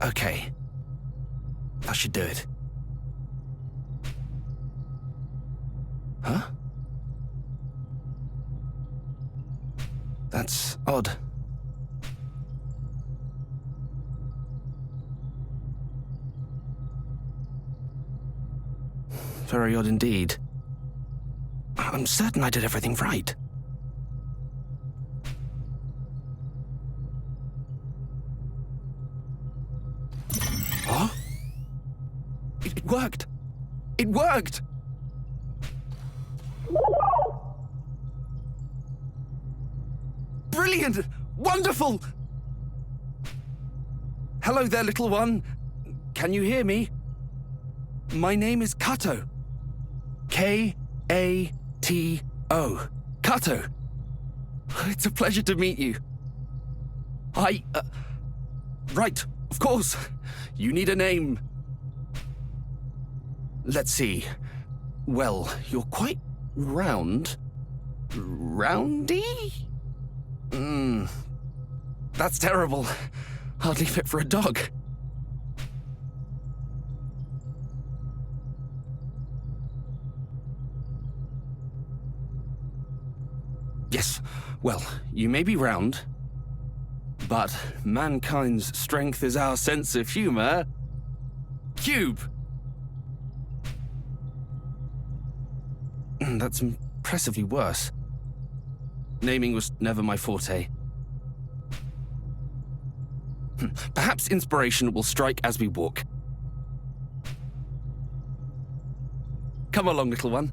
Okay. That should do it. Huh? That's odd. Very odd indeed. I'm certain I did everything right. Huh? It worked! It worked! Brilliant! Wonderful! Hello there, little one. Can you hear me? My name is Kato. K-A-T-O. Kato. It's a pleasure to meet you. Right, of course. You need a name. Let's see. Well, you're quite round. Roundy? That's terrible. Hardly fit for a dog. Yes, well, you may be round, but mankind's strength is our sense of humor. Cube! That's impressively worse. Naming was never my forte. Perhaps inspiration will strike as we walk. Come along, little one.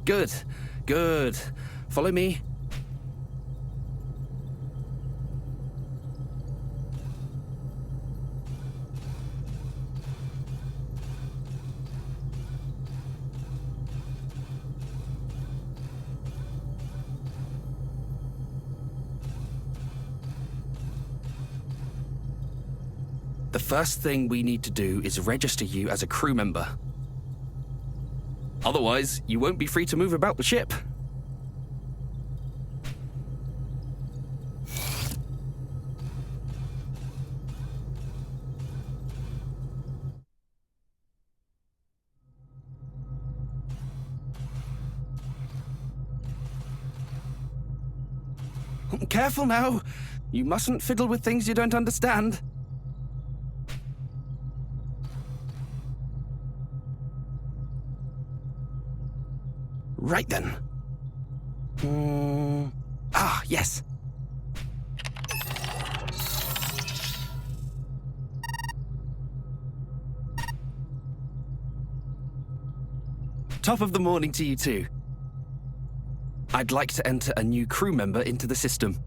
Good, good. Follow me. The first thing we need to do is register you as a crew member. Otherwise, you won't be free to move about the ship. Careful now. You mustn't fiddle with things you don't understand. Right then. Yes. Top of the morning to you too. I'd like to enter a new crew member into the system.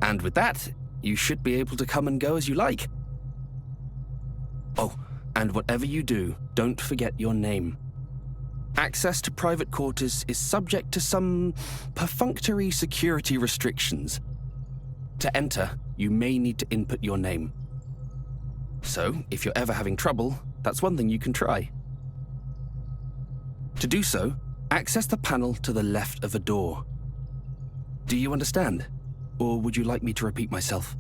And with that, you should be able to come and go as you like. Oh, And whatever you do, don't forget your name. Access to private quarters is subject to some perfunctory security restrictions. To enter, you may need to input your name. So, if you're ever having trouble, that's one thing you can try. To do so, access the panel to the left of a door. Do you understand? Or would you like me to repeat myself?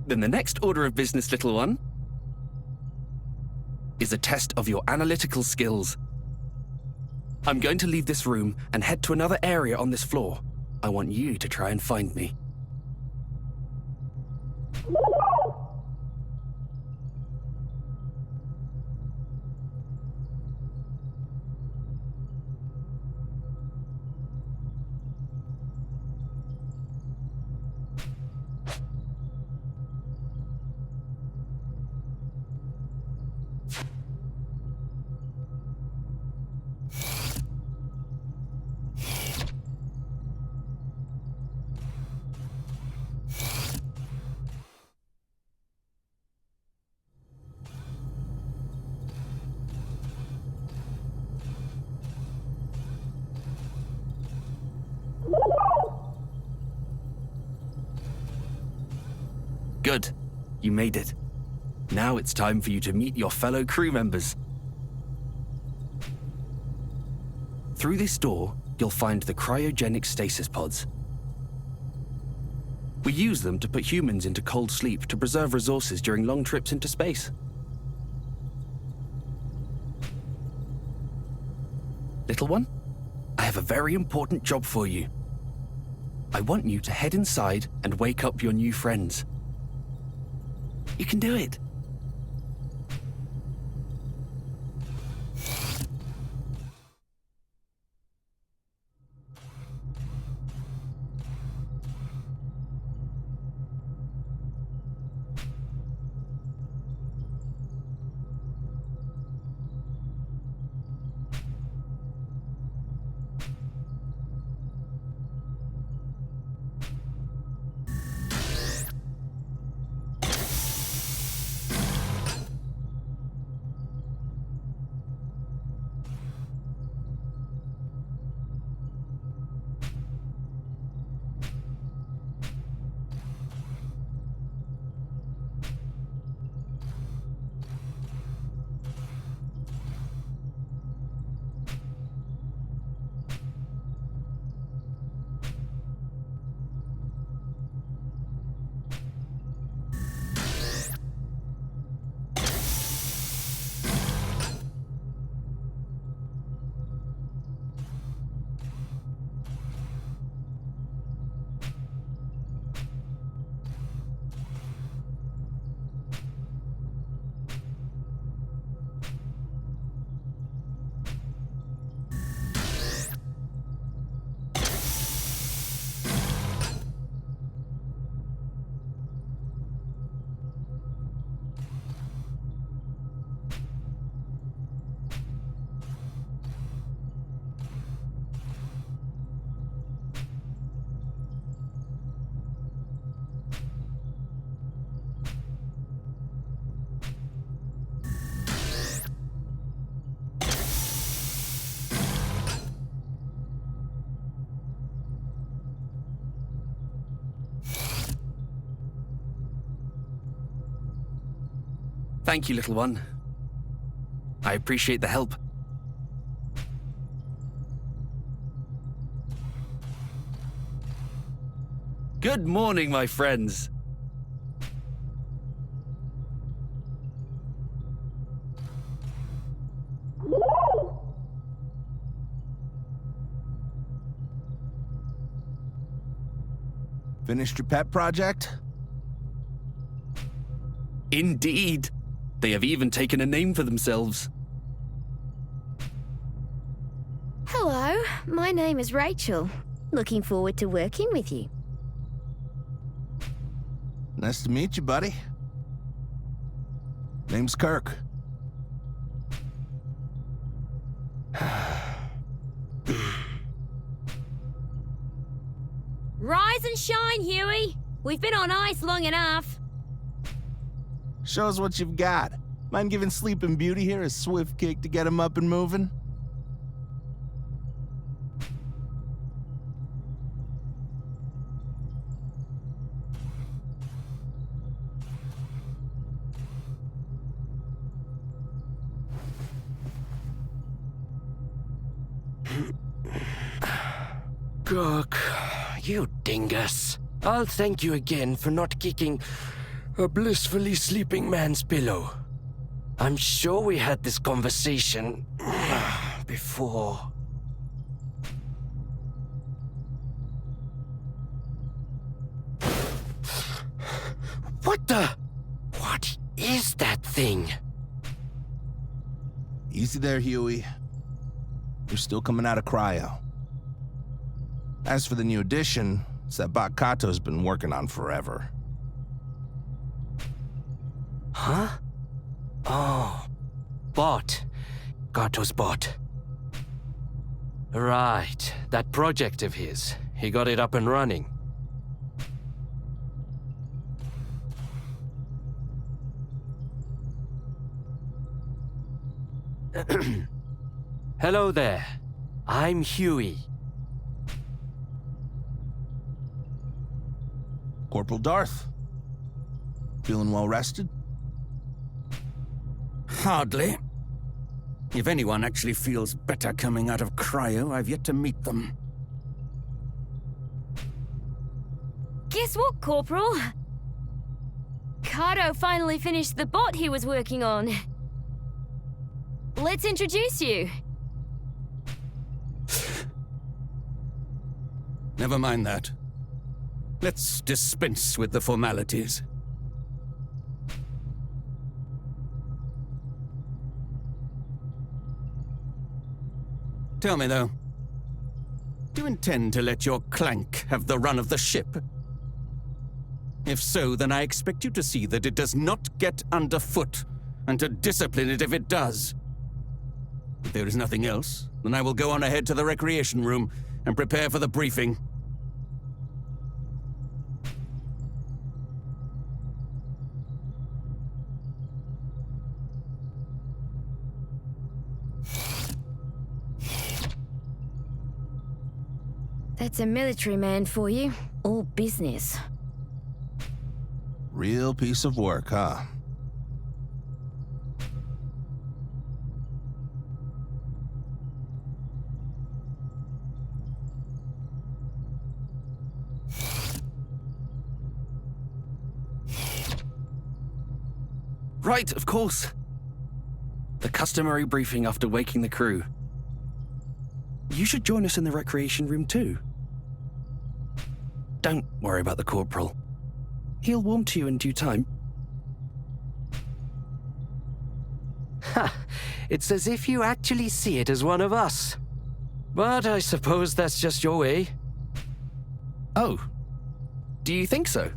Then the next order of business, little one, is a test of your analytical skills. I'm going to leave this room and head to another area on this floor. I want you to try and find me. Good. You made it. Now it's time for you to meet your fellow crew members. Through this door, you'll find the cryogenic stasis pods. We use them to put humans into cold sleep to preserve resources during long trips into space. Little one, I have a very important job for you. I want you to head inside and wake up your new friends. You can do it. Thank you, little one. I appreciate the help. Good morning, my friends. Finished your pet project? Indeed. They have even taken a name for themselves. Hello, my name is Rachel. Looking forward to working with you. Nice to meet you, buddy. Name's Kirk. Rise and shine, Huey! We've been on ice long enough. Show us what you've got. Mind giving Sleeping Beauty here a swift kick to get him up and moving? Gurk, you dingus. I'll thank you again for not kicking a blissfully sleeping man's pillow. I'm sure we had this conversation before. What the? What is that thing? Easy there, Huey. You're still coming out of cryo. As for the new addition, it's that bot Kato's been working on forever. Huh? Oh. Bot. Kato's bot. Right. That project of his. He got it up and running. Hello there. I'm Huey. Corporal Darth. Feeling well rested? Hardly. If anyone actually feels better coming out of cryo, I've yet to meet them. Guess what, Corporal? Kato finally finished the bot he was working on. Let's introduce you. Never mind that. Let's dispense with the formalities. Tell me, though, do you intend to let your clank have the run of the ship? If so, then I expect you to see that it does not get underfoot, and to discipline it if it does. If there is nothing else, then I will go on ahead to the recreation room and prepare for the briefing. That's a military man for you. All business. Real piece of work, huh? Right, of course. The customary briefing after waking the crew. You should join us in the recreation room too. Don't worry about the corporal. He'll warm to you in due time. Ha! It's as if you actually see it as one of us. But I suppose that's just your way. Oh. Do you think so?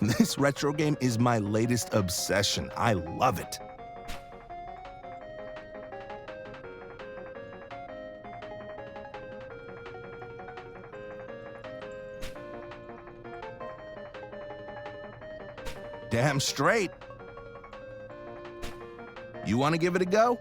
This retro game is my latest obsession. I love it. Damn straight. You want to give it a go?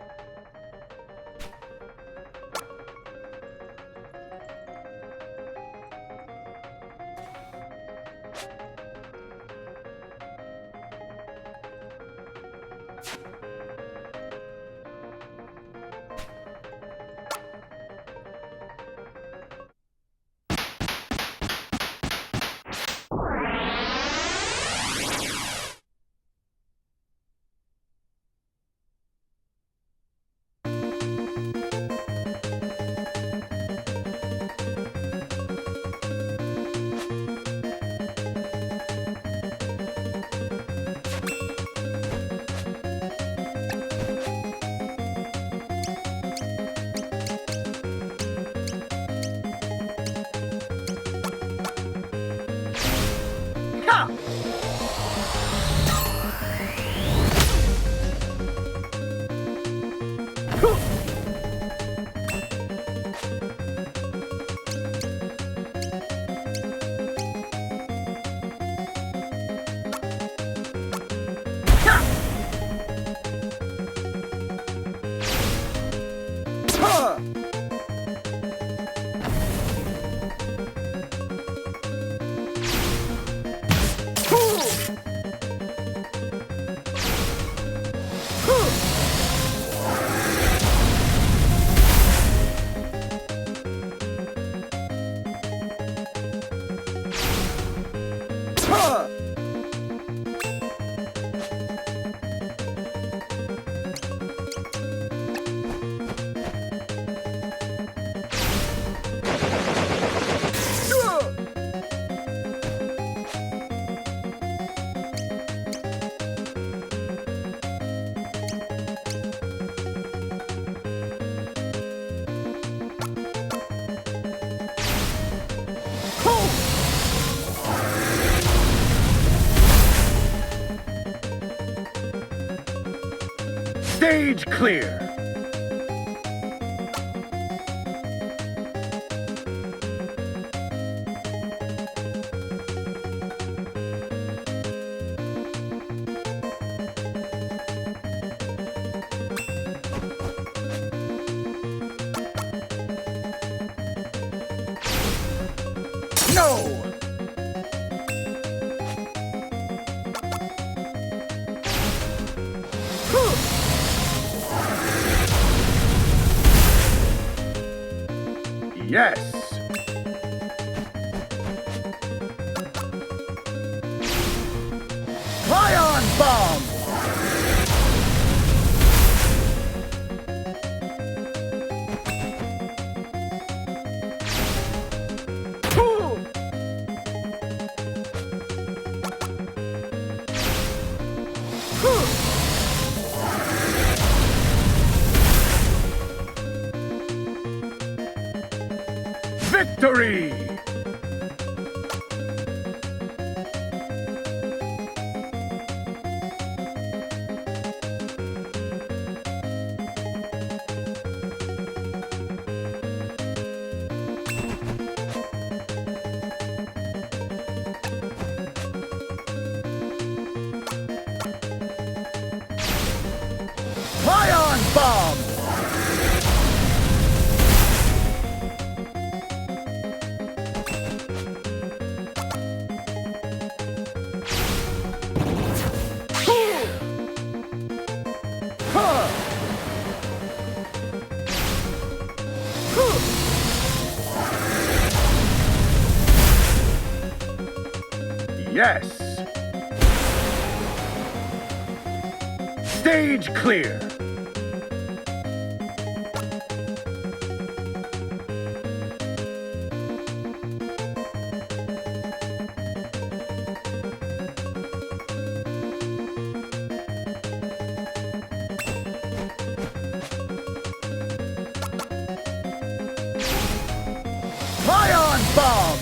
Stage clear. No! Yes! Ion bomb! Victory! Ion bomb! Yes! Stage clear! Ion bomb!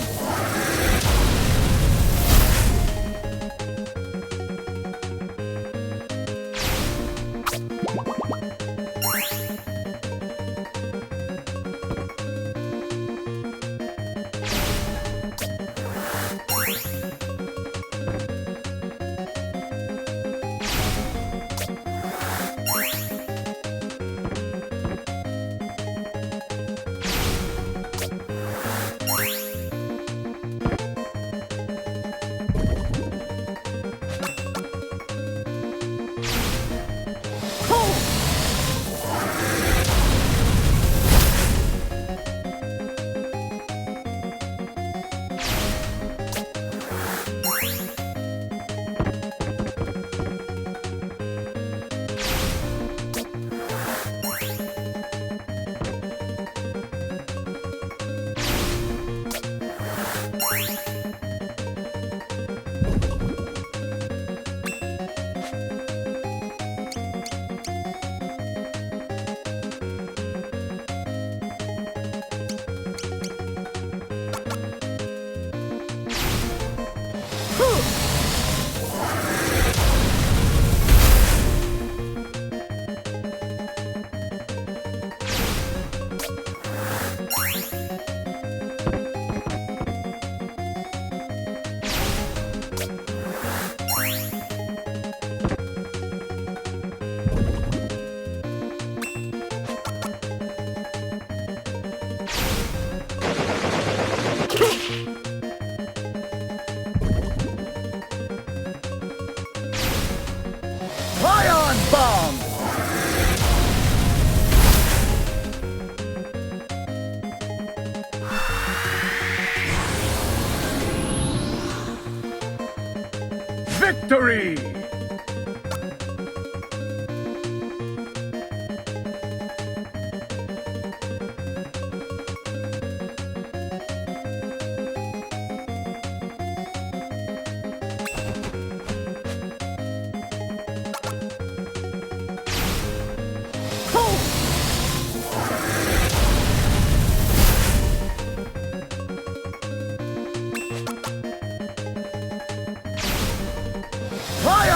Ion bomb! Victory! Ion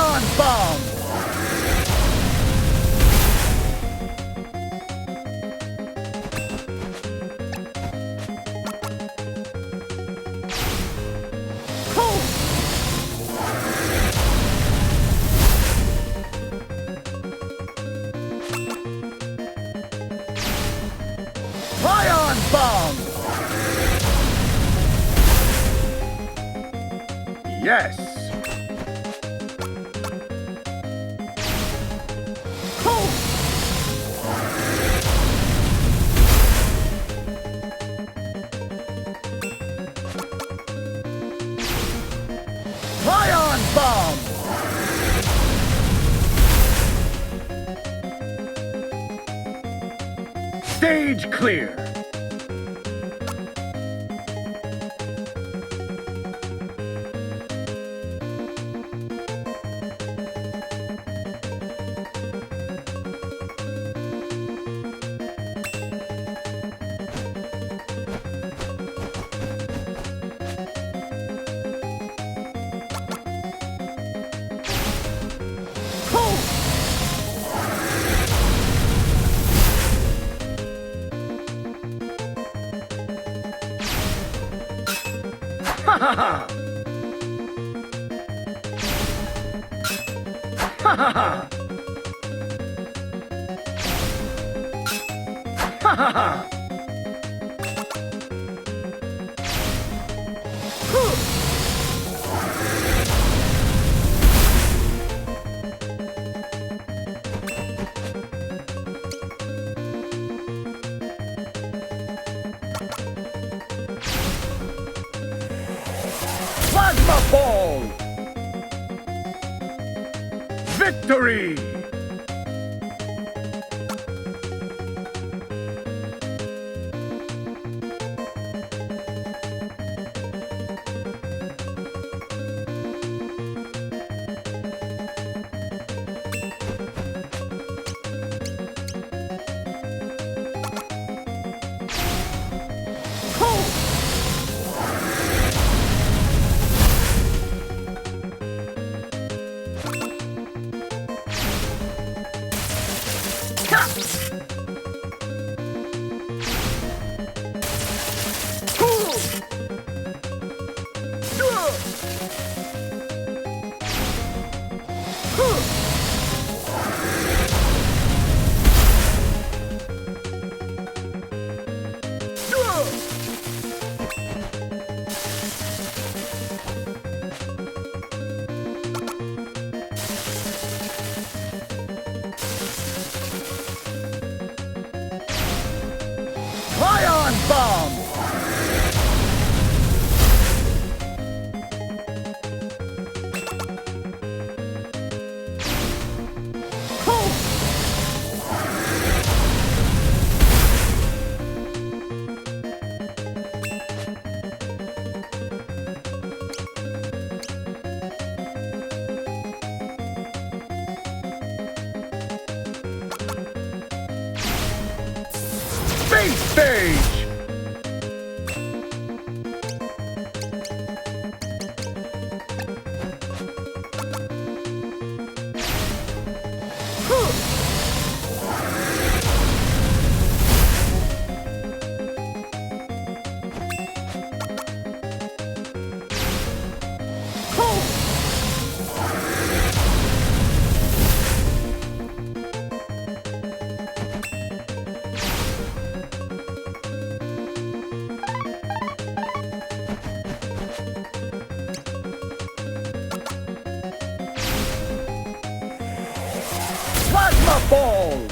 Yes. Ion bomb. Stage clear. Ha ha ha! Ha ha ha! Ha ha ha! Plasma ball! Victory! Ion bomb! Space stage! Plasma ball!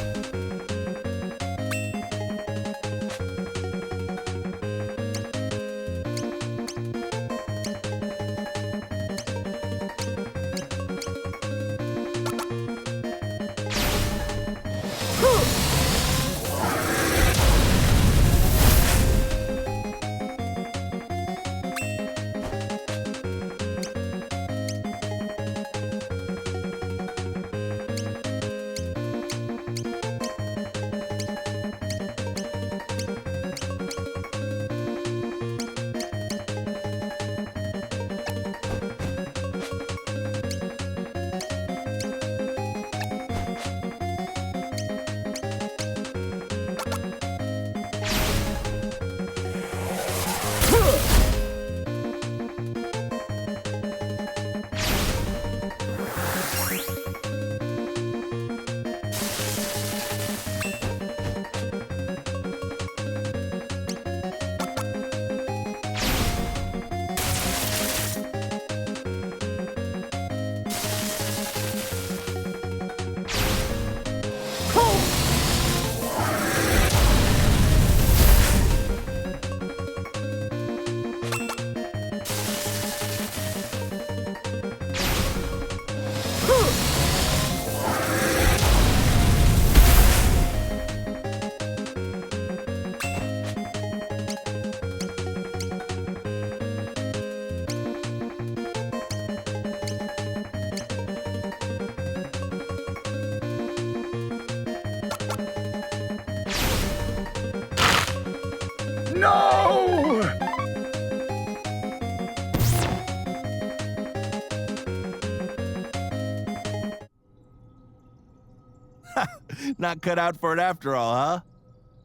Not cut out for it after all, huh?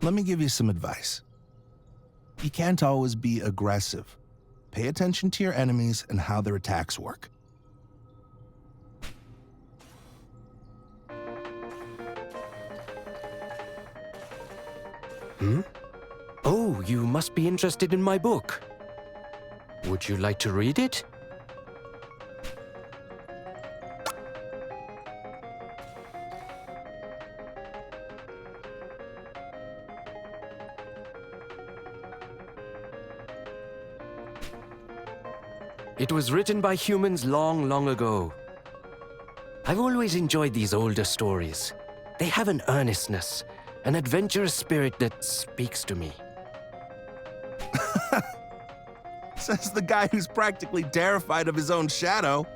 Let me give you some advice. You can't always be aggressive. Pay attention to your enemies and how their attacks work. Oh, you must be interested in my book. Would you like to read it? It was written by humans long, long ago. I've always enjoyed these older stories. They have an earnestness, an adventurous spirit that speaks to me. Says the guy who's practically terrified of his own shadow.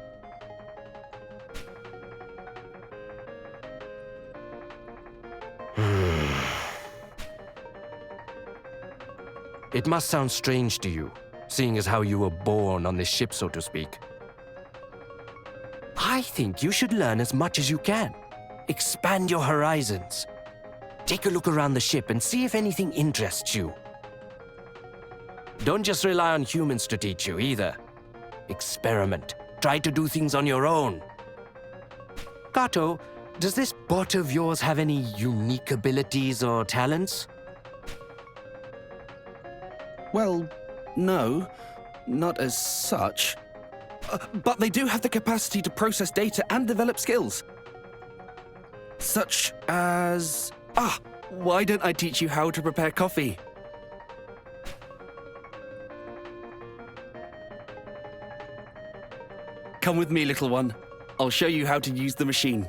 It must sound strange to you, seeing as how you were born on this ship, so to speak. I think you should learn as much as you can. Expand your horizons. Take a look around the ship and see if anything interests you. Don't just rely on humans to teach you either. Experiment. Try to do things on your own. Kato, does this bot of yours have any unique abilities or talents? Well, no, not as such. But they do have the capacity to process data and develop skills. Such as... why don't I teach you how to prepare coffee? Come with me, little one. I'll show you how to use the machine.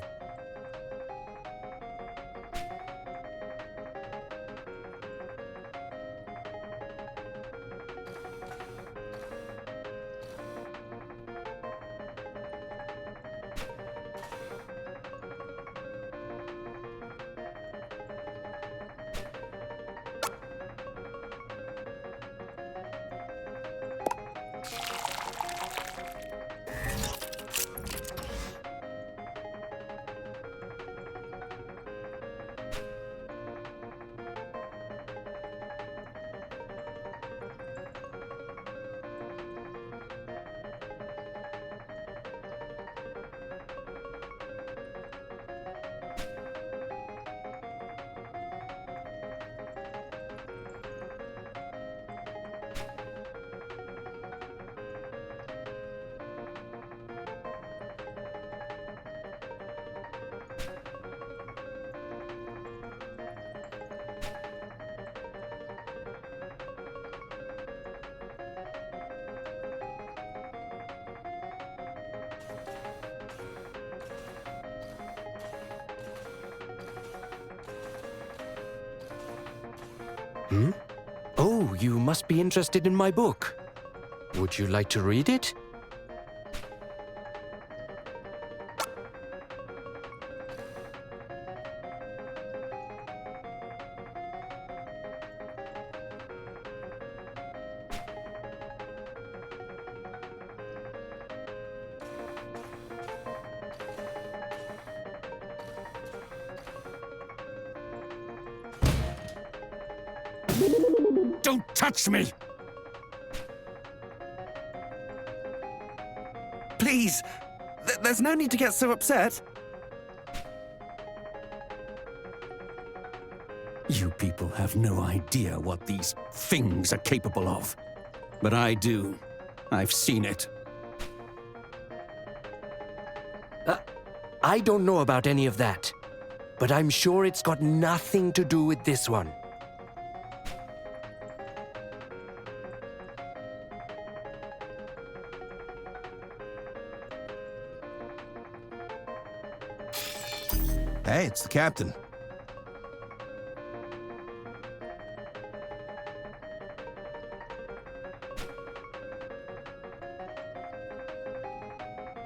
Oh, you must be interested in my book. Would you like to read it? Don't touch me! Please! There's no need to get so upset. You people have no idea what these things are capable of. But I do. I've seen it. I don't know about any of that, but I'm sure it's got nothing to do with this one. Hey, it's the captain.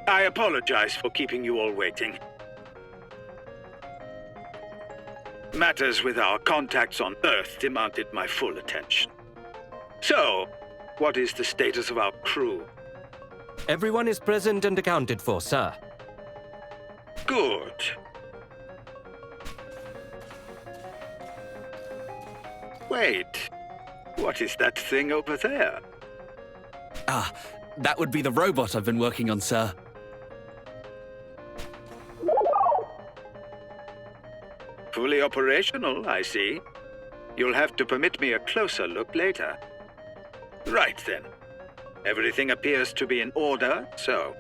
I apologize for keeping you all waiting. Matters with our contacts on Earth demanded my full attention. So, what is the status of our crew? Everyone is present and accounted for, sir. Good. Wait, what is that thing over there? Ah, that would be the robot I've been working on, sir. Fully operational, I see. You'll have to permit me a closer look later. Right then. Everything appears to be in order, so...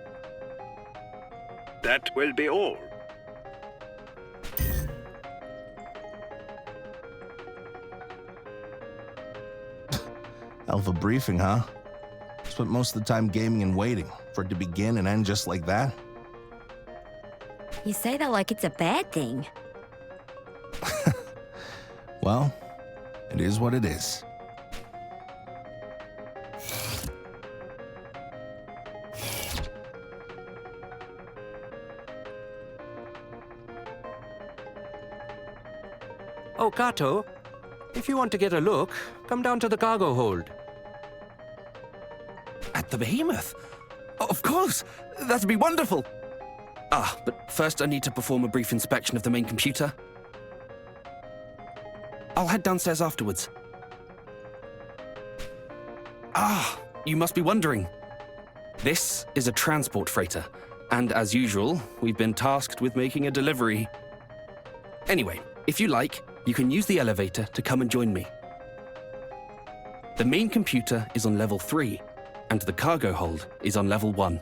that will be all. Hell of a briefing, huh? Spent most of the time gaming and waiting for it to begin and end just like that. You say that like it's a bad thing. Well, it is what it is. Oh, Kato, if you want to get a look, come down to the cargo hold. At the behemoth? Of course! That'd be wonderful! Ah, but first I need to perform a brief inspection of the main computer. I'll head downstairs afterwards. Ah, you must be wondering. This is a transport freighter, and as usual, we've been tasked with making a delivery. Anyway, if you like, you can use the elevator to come and join me. The main computer is on level 3, and the cargo hold is on level 1.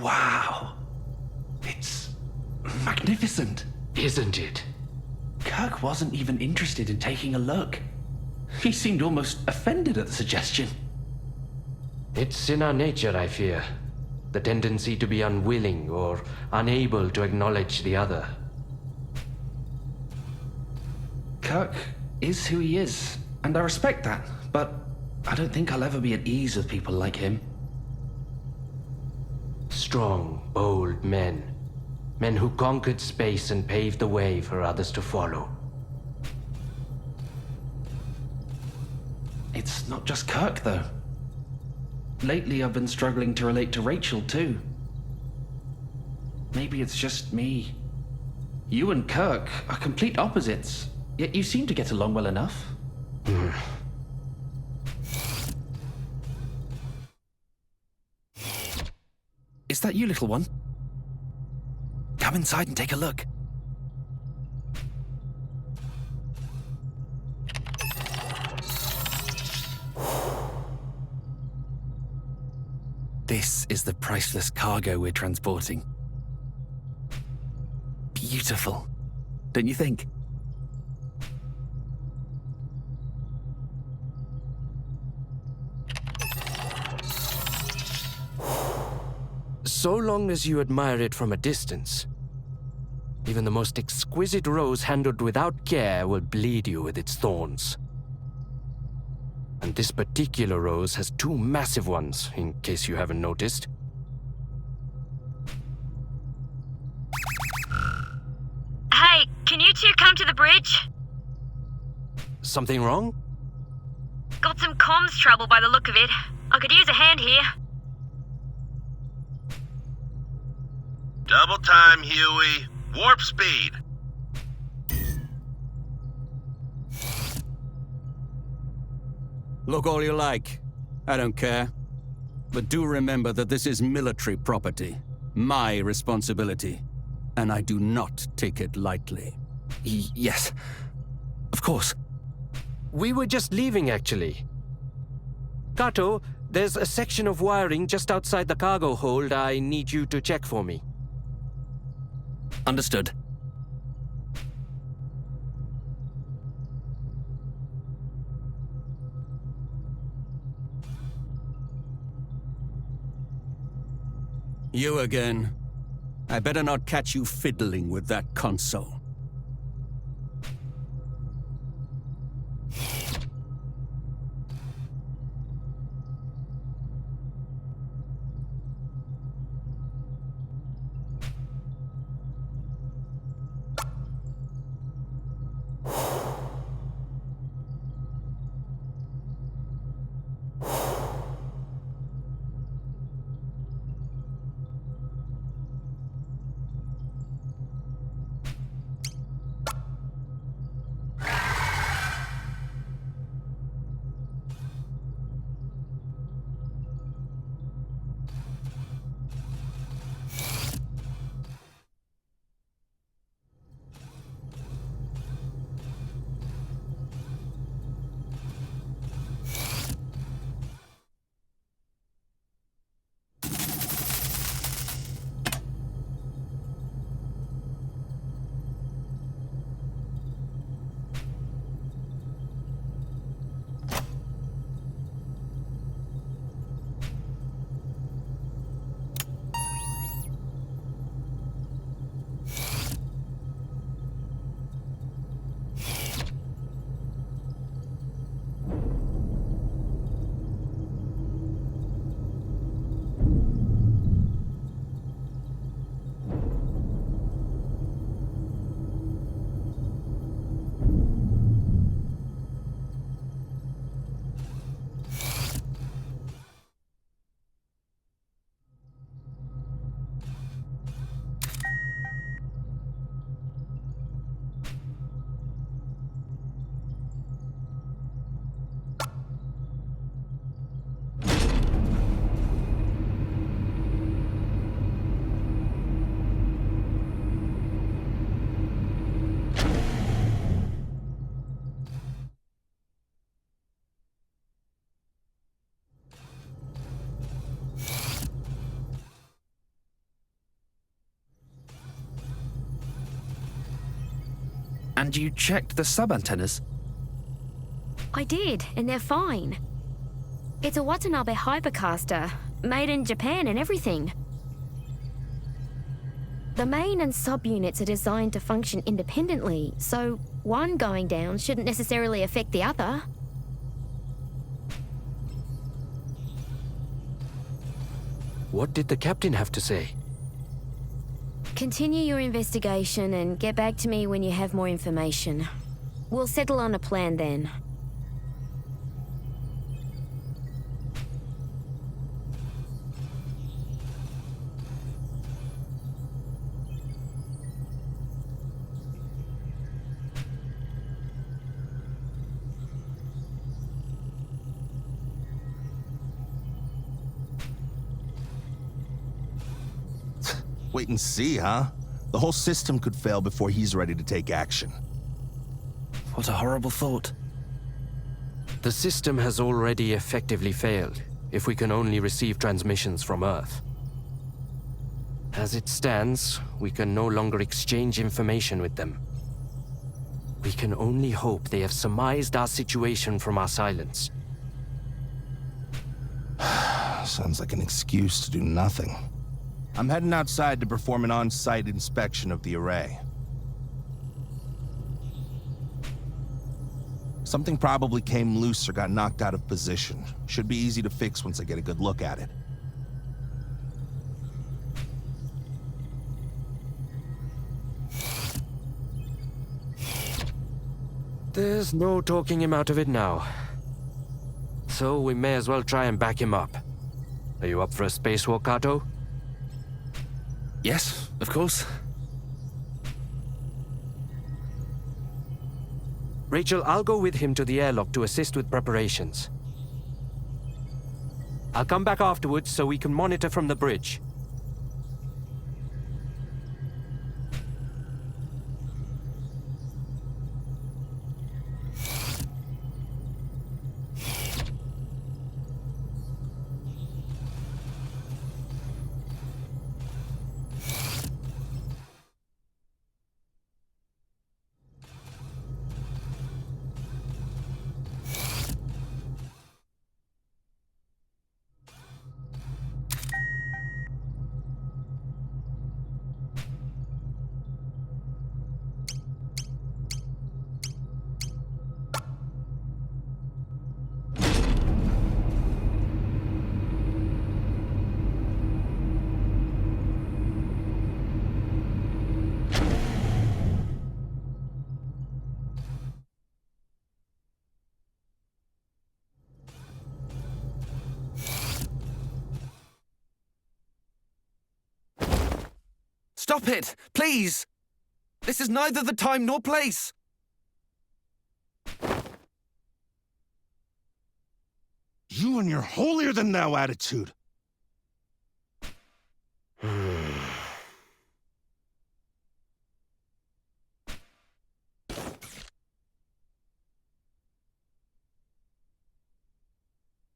Wow. It's magnificent. Isn't it? Kirk wasn't even interested in taking a look. He seemed almost offended at the suggestion. It's in our nature, I fear. The tendency to be unwilling or unable to acknowledge the other. Kirk is who he is, and I respect that, but I don't think I'll ever be at ease with people like him. Strong, bold men. Men who conquered space and paved the way for others to follow. It's not just Kirk, though. Lately, I've been struggling to relate to Rachel, too. Maybe it's just me. You and Kirk are complete opposites, yet you seem to get along well enough. Is that you, little one? Come inside and take a look. This is the priceless cargo we're transporting. Beautiful, don't you think? So long as you admire it from a distance, even the most exquisite rose handled without care will bleed you with its thorns. And this particular rose has two massive ones, in case you haven't noticed. Hey, can you two come to the bridge? Something wrong? Got some comms trouble by the look of it. I could use a hand here. Double time, Huey. Warp speed. Look all you like. I don't care. But do remember that this is military property. My responsibility. And I do not take it lightly. Yes, of course. We were just leaving, actually. Kato, there's a section of wiring just outside the cargo hold I need you to check for me. Understood. You again. I better not catch you fiddling with that console. And you checked the sub-antennas? I did, and they're fine. It's a Watanabe hypercaster, made in Japan and everything. The main and sub-units are designed to function independently, so one going down shouldn't necessarily affect the other. What did the captain have to say? Continue your investigation and get back to me when you have more information. We'll settle on a plan then. Wait and see, huh? The whole system could fail before he's ready to take action. What a horrible thought. The system has already effectively failed, if we can only receive transmissions from Earth. As it stands, we can no longer exchange information with them. We can only hope they have surmised our situation from our silence. Sounds like an excuse to do nothing. I'm heading outside to perform an on-site inspection of the array. Something probably came loose or got knocked out of position. Should be easy to fix once I get a good look at it. There's no talking him out of it now. So we may as well try and back him up. Are you up for a spacewalk, Kato? Yes, of course. Rachel, I'll go with him to the airlock to assist with preparations. I'll come back afterwards so we can monitor from the bridge. Stop it, please! This is neither the time nor place! You and your holier-than-thou attitude.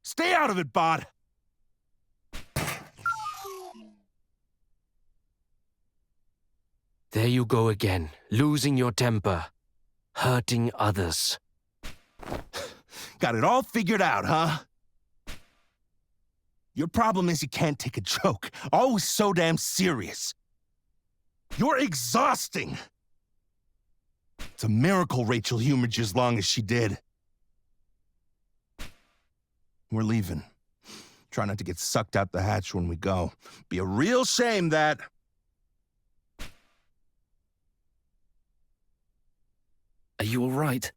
Stay out of it, Bod! There you go again, losing your temper, hurting others. Got it all figured out, huh? Your problem is you can't take a joke. Always so damn serious. You're exhausting! It's a miracle Rachel humored you as long as she did. We're leaving. Try not to get sucked out the hatch when we go. Be a real shame that... Are you all right?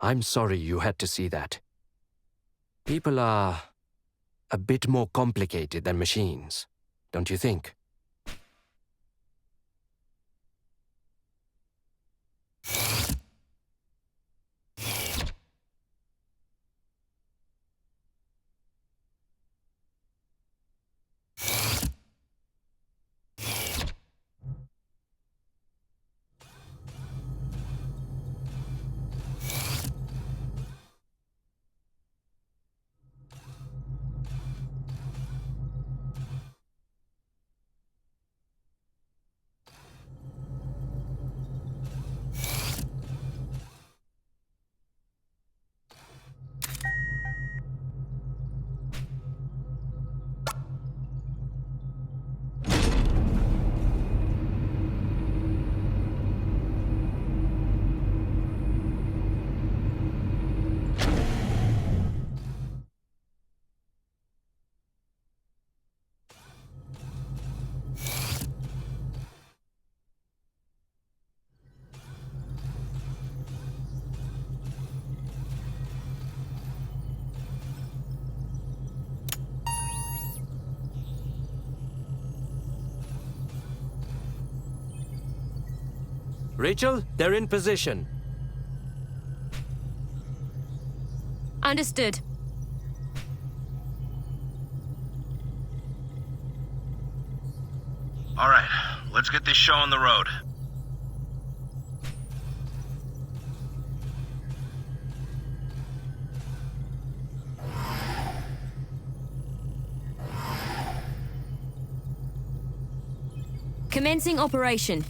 I'm sorry you had to see that. People are a bit more complicated than machines, don't you think? Rachel, they're in position. Understood. All right, let's get this show on the road. Commencing operation.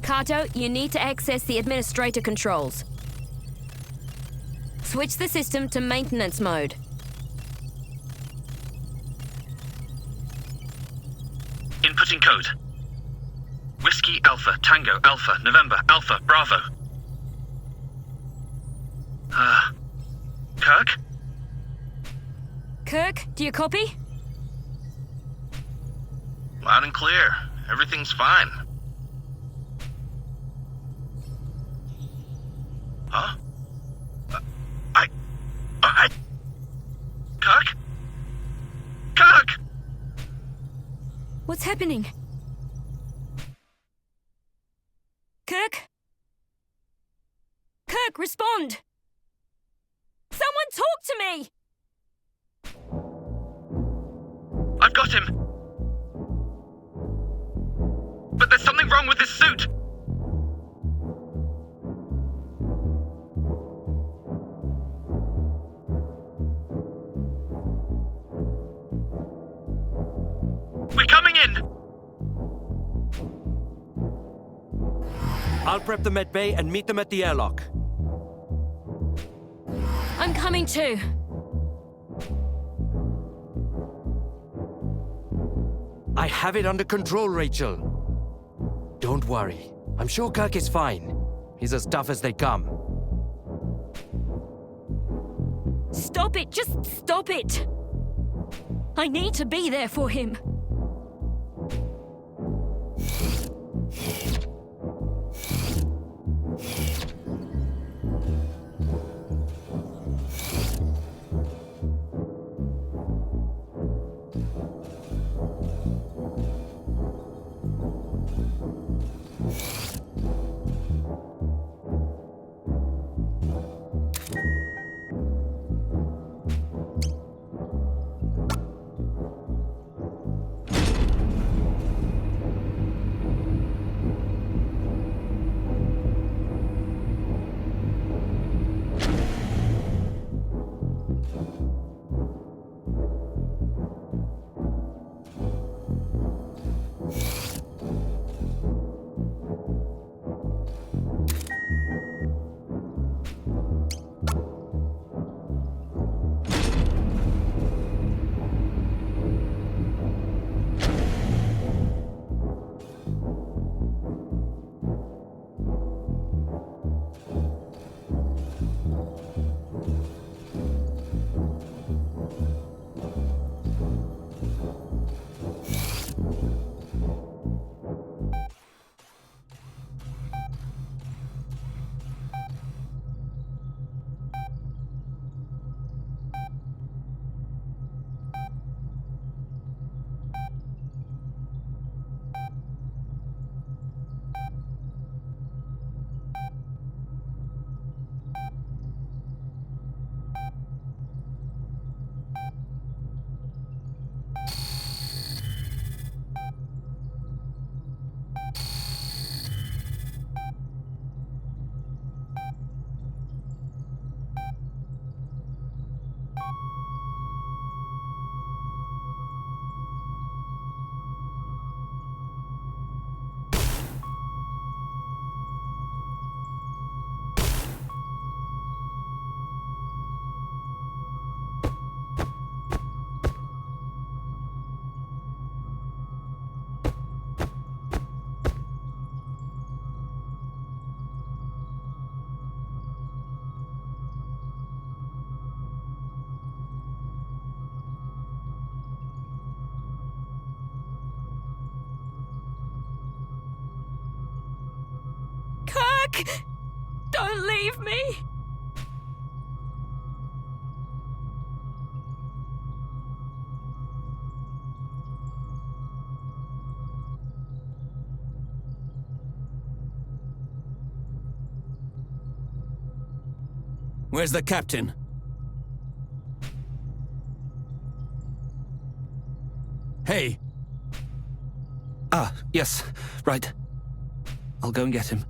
Kato, you need to access the administrator controls. Switch the system to maintenance mode. Inputting code. Whiskey Alpha, Tango Alpha, November Alpha, Bravo. Kirk? Kirk, do you copy? Loud and clear. Everything's fine. Huh? Kirk? Kirk! What's happening? Kirk? Kirk, respond! Someone talk to me! I've got him. But there's something wrong with this suit. We're coming in. I'll prep them at bay and meet them at the airlock. I'm coming too. I have it under control, Rachel. Don't worry. I'm sure Kirk is fine. He's as tough as they come. Stop it! Just stop it! I need to be there for him. Don't leave me! Where's the captain? Hey! Ah, yes, right. I'll go and get him.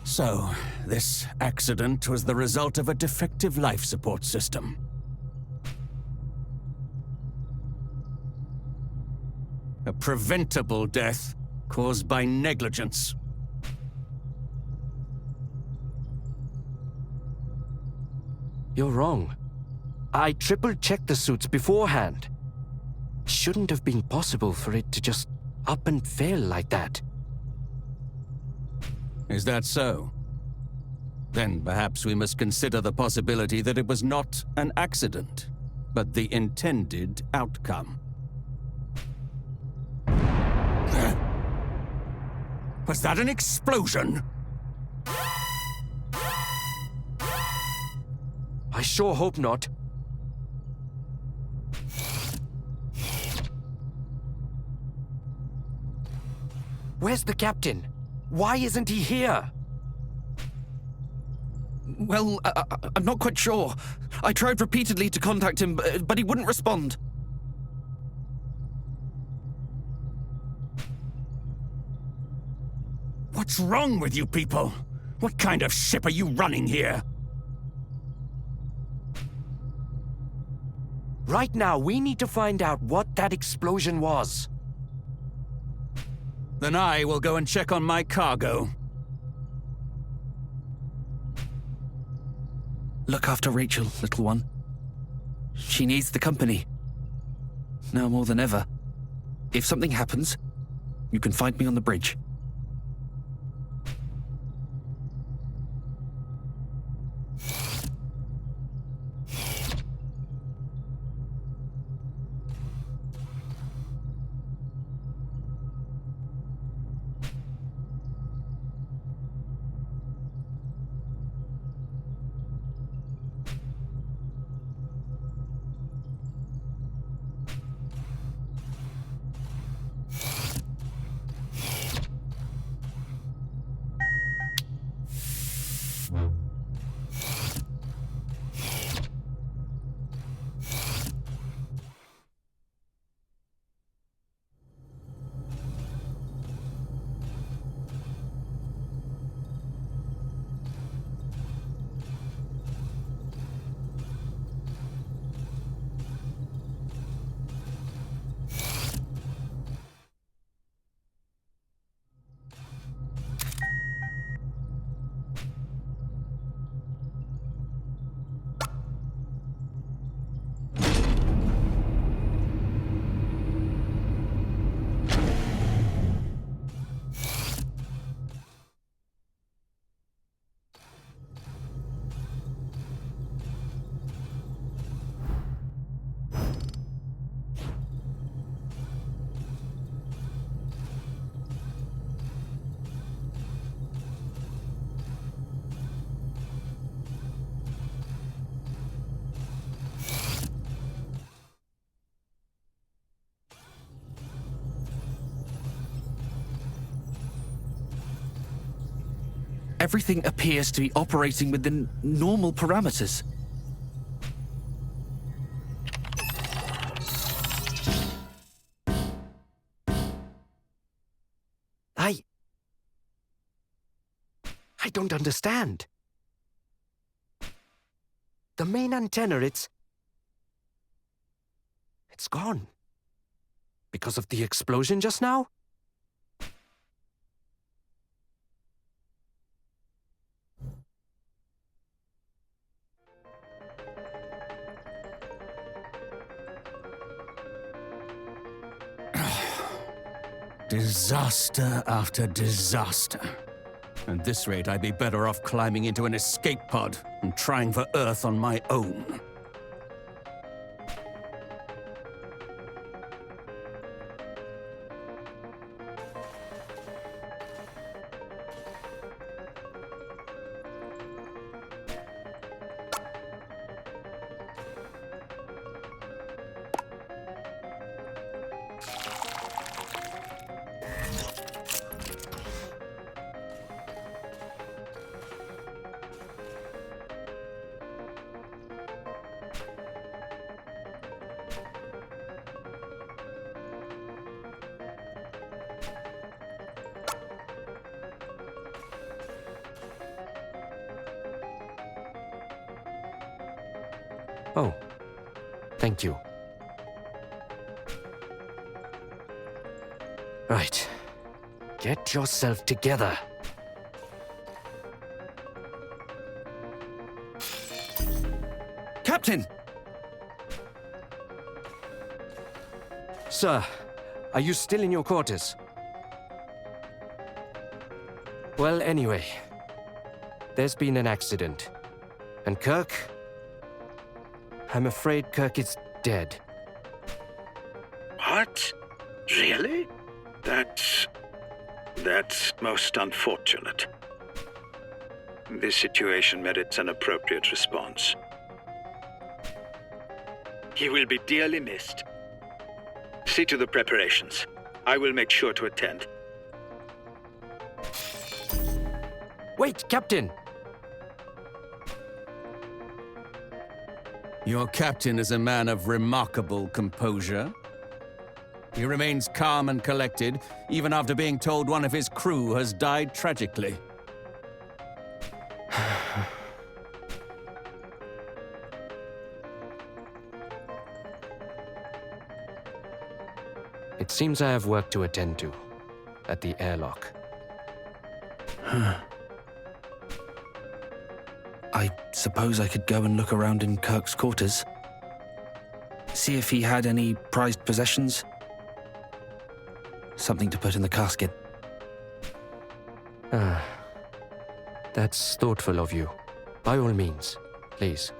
So, this accident was the result of a defective life support system. A preventable death caused by negligence. You're wrong. I triple-checked the suits beforehand. Shouldn't have been possible for it to just up and fail like that. Is that so? Then perhaps we must consider the possibility that it was not an accident, but the intended outcome. Was that an explosion? I sure hope not. Where's the captain? Why isn't he here? Well, I'm not quite sure. I tried repeatedly to contact him, but he wouldn't respond. What's wrong with you people? What kind of ship are you running here? Right now, we need to find out what that explosion was. Then I will go and check on my cargo. Look after Rachel, little one. She needs the company. Now more than ever. If something happens, you can find me on the bridge. Everything appears to be operating within normal parameters. I don't understand. The main antenna, it's gone. Because of the explosion just now? Disaster after disaster. At this rate, I'd be better off climbing into an escape pod and trying for Earth on my own. Oh, thank you. Right. Get yourself together. Captain! Sir, are you still in your quarters? Well, anyway, there's been an accident. And Kirk? I'm afraid Kirk is dead. What? Really? That's most unfortunate. This situation merits an appropriate response. He will be dearly missed. See to the preparations. I will make sure to attend. Wait, Captain! Your captain is a man of remarkable composure. He remains calm and collected, even after being told one of his crew has died tragically. It seems I have work to attend to at the airlock. I suppose I could go and look around in Kirk's quarters. See if he had any prized possessions. Something to put in the casket. That's thoughtful of you. By all means, please.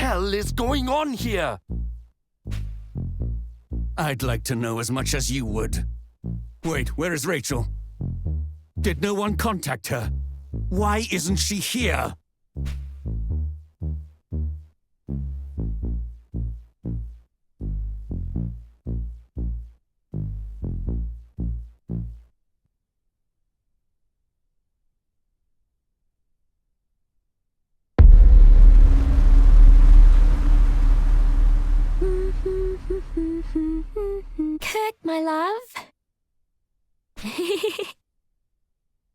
hell is going on here? I'd like to know as much as you would. Wait, where is Rachel? Did no one contact her? Why isn't she here? Kirk, my love.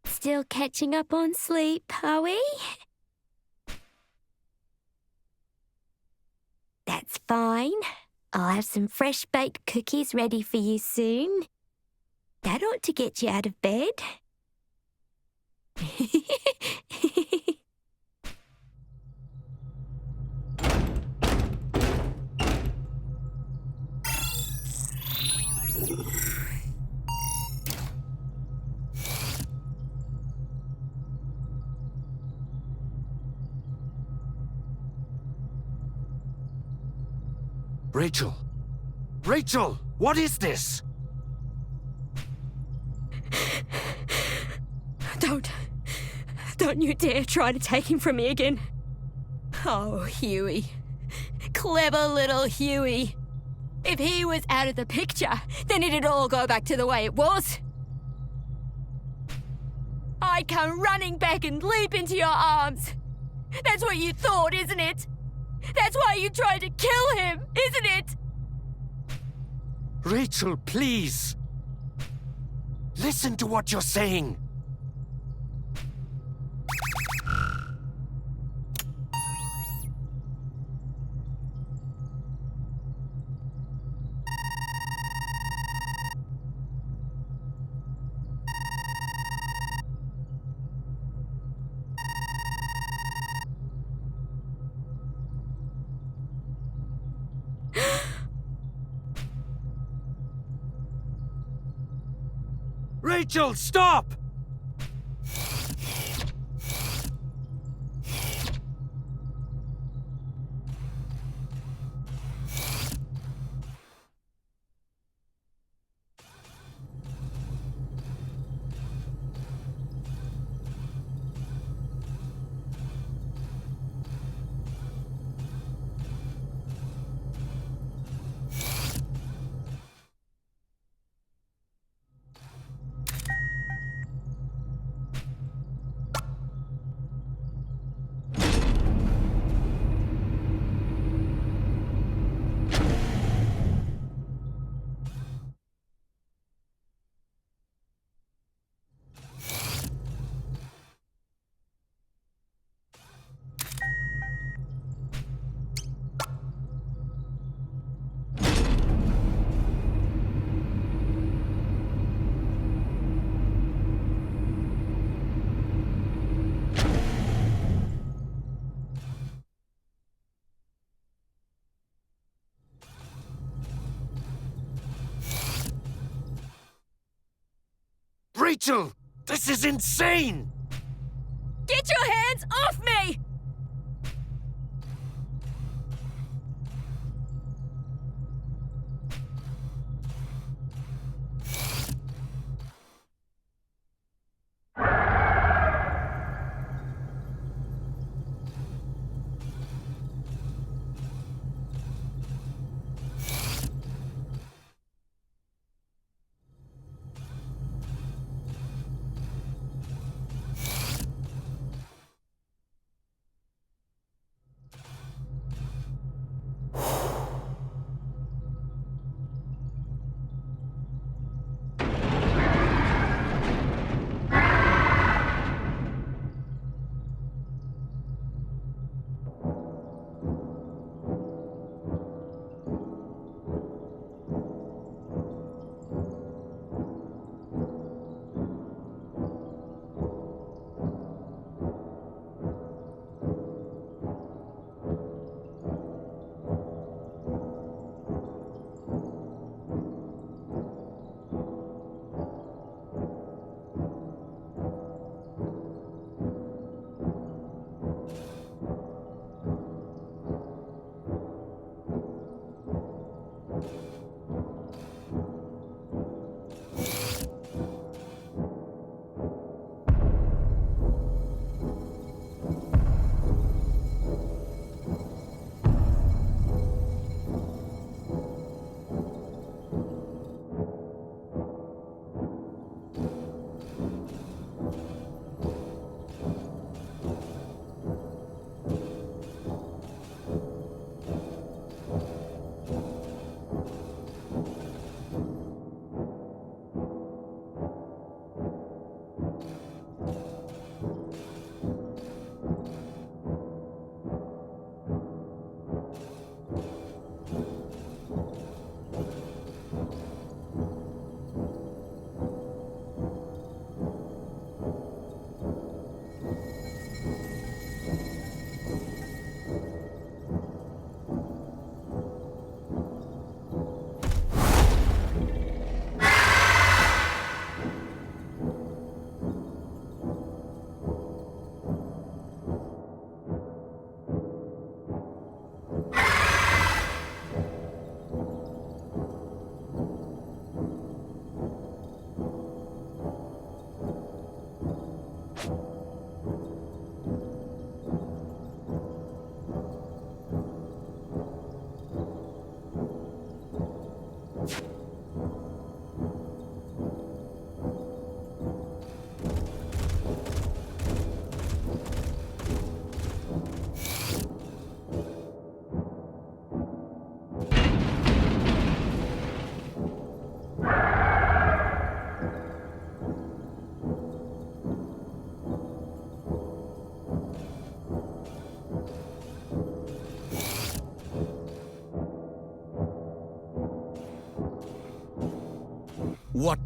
Still catching up on sleep, are we? That's fine. I'll have some fresh baked cookies ready for you soon. That ought to get you out of bed. Rachel! Rachel! What is this? Don't you dare try to take him from me again. Oh, Huey. Clever little Huey. If he was out of the picture, then it'd all go back to the way it was. I'd come running back and leap into your arms. That's what you thought, isn't it? That's why you tried to kill him, isn't it? Rachel, please. Listen to what you're saying. Rachel, stop! Rachel, this is insane! Get your hands off me!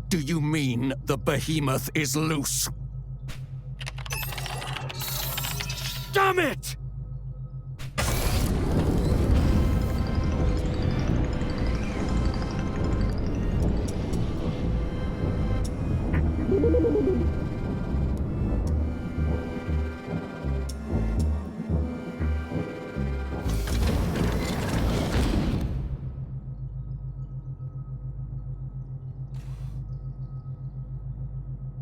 do you mean the behemoth is loose? Damn it!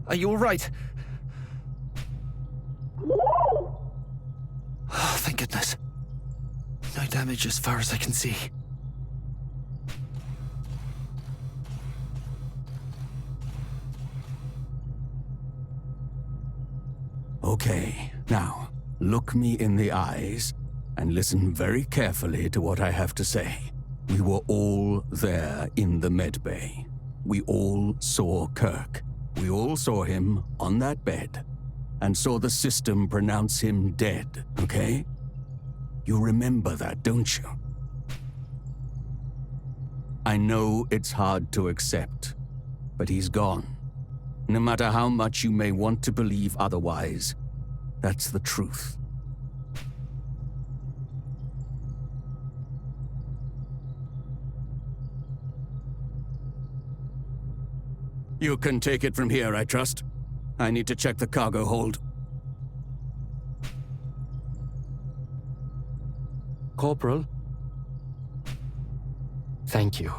Are you all right? Oh, thank goodness. No damage as far as I can see. Okay, now, look me in the eyes and listen very carefully to what I have to say. We were all there in the medbay. We all saw Kirk. We all saw him on that bed and saw the system pronounce him dead, okay? You remember that, don't you? I know it's hard to accept, but he's gone. No matter how much you may want to believe otherwise, that's the truth. You can take it from here, I trust. I need to check the cargo hold. Corporal? Thank you.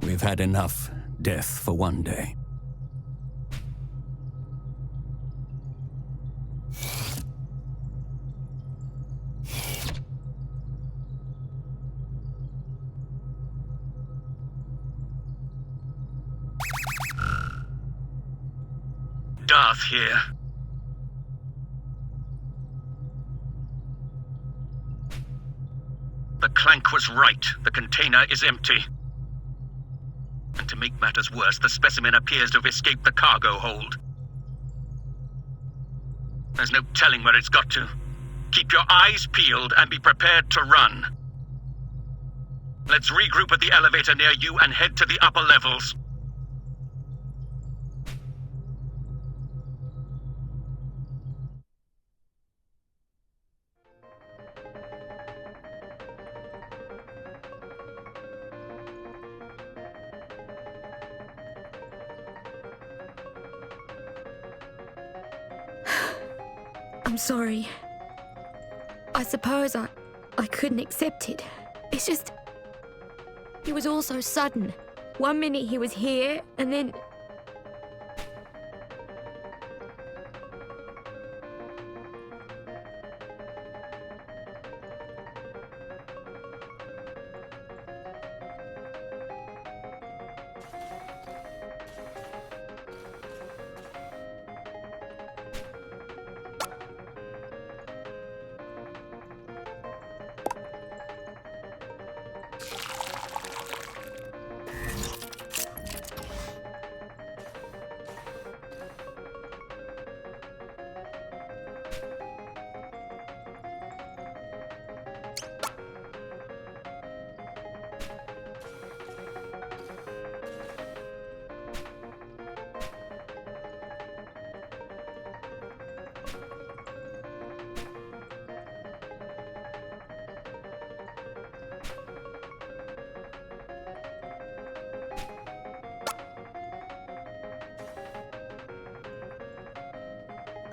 We've had enough death for one day. Darth here. The Clank was right. The container is empty. And to make matters worse, the specimen appears to have escaped the cargo hold. There's no telling where it's got to. Keep your eyes peeled and be prepared to run. Let's regroup at the elevator near you and head to the upper levels. I'm sorry. I suppose I couldn't accept it. It's just... It was all so sudden. One minute he was here, and then...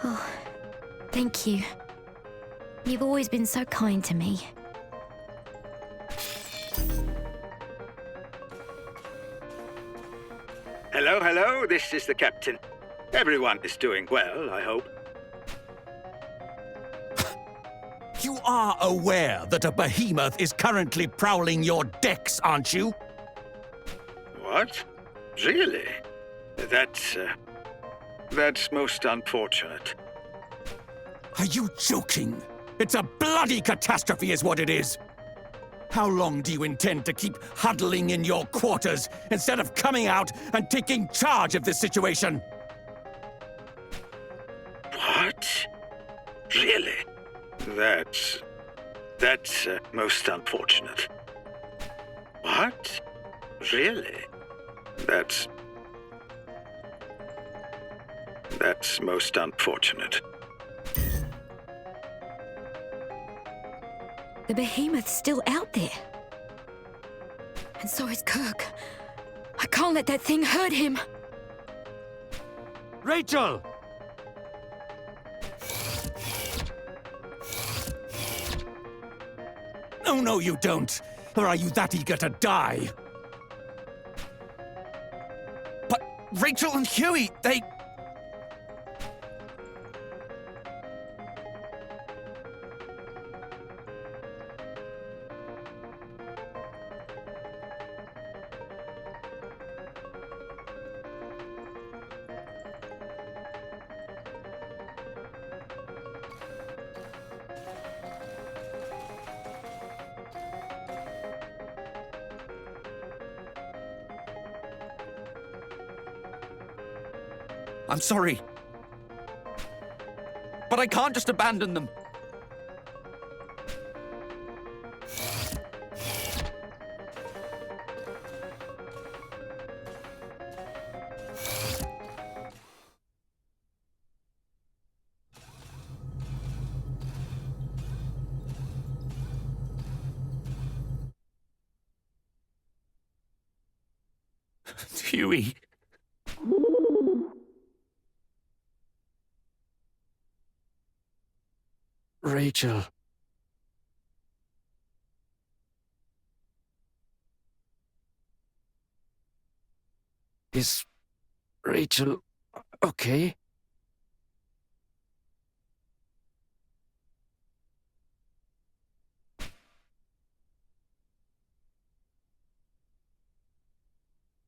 Oh, thank you. You've always been so kind to me. Hello, hello, this is the captain. Everyone is doing well, I hope. You are aware that a behemoth is currently prowling your decks, aren't you? What? Really? That's most unfortunate. Are you joking? It's a bloody catastrophe is what it is. How long do you intend to keep huddling in your quarters instead of coming out and taking charge of this situation? What? Really? That's most unfortunate. What? Really? That's most unfortunate. The behemoth's still out there. And so is Kirk. I can't let that thing hurt him. Rachel! Oh, no, you don't. Or are you that eager to die? But Rachel and Huey, they... I'm sorry. But I can't just abandon them. Huey. Rachel. Is Rachel okay?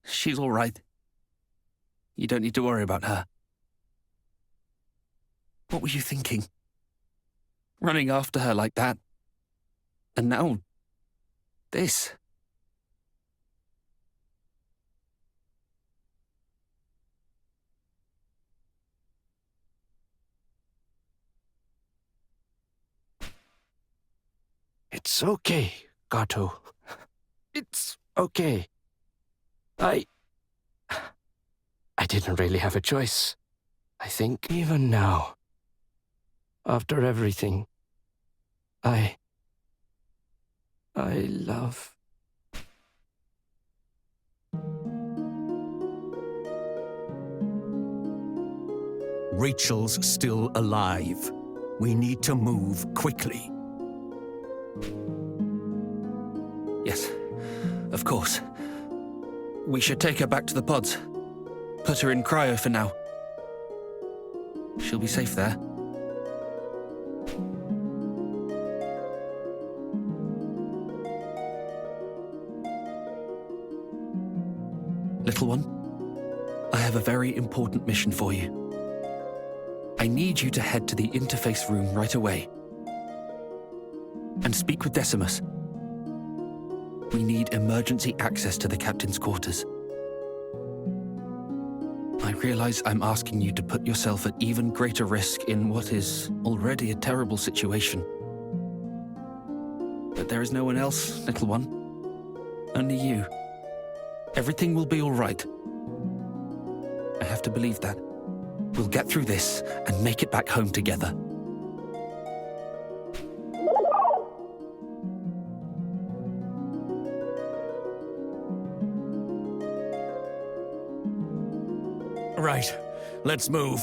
She's all right. You don't need to worry about her. What were you thinking? Running after her like that. And now, this. It's okay, Gato. It's okay. I didn't really have a choice. I think even now, after everything, I love... Rachel's still alive. We need to move quickly. Yes, of course. We should take her back to the pods. Put her in cryo for now. She'll be safe there. Little one, I have a very important mission for you. I need you to head to the interface room right away and speak with Decimus. We need emergency access to the captain's quarters. I realize I'm asking you to put yourself at even greater risk in what is already a terrible situation. But there is no one else, little one. Only you. Everything will be all right. I have to believe that. We'll get through this and make it back home together. Right, let's move.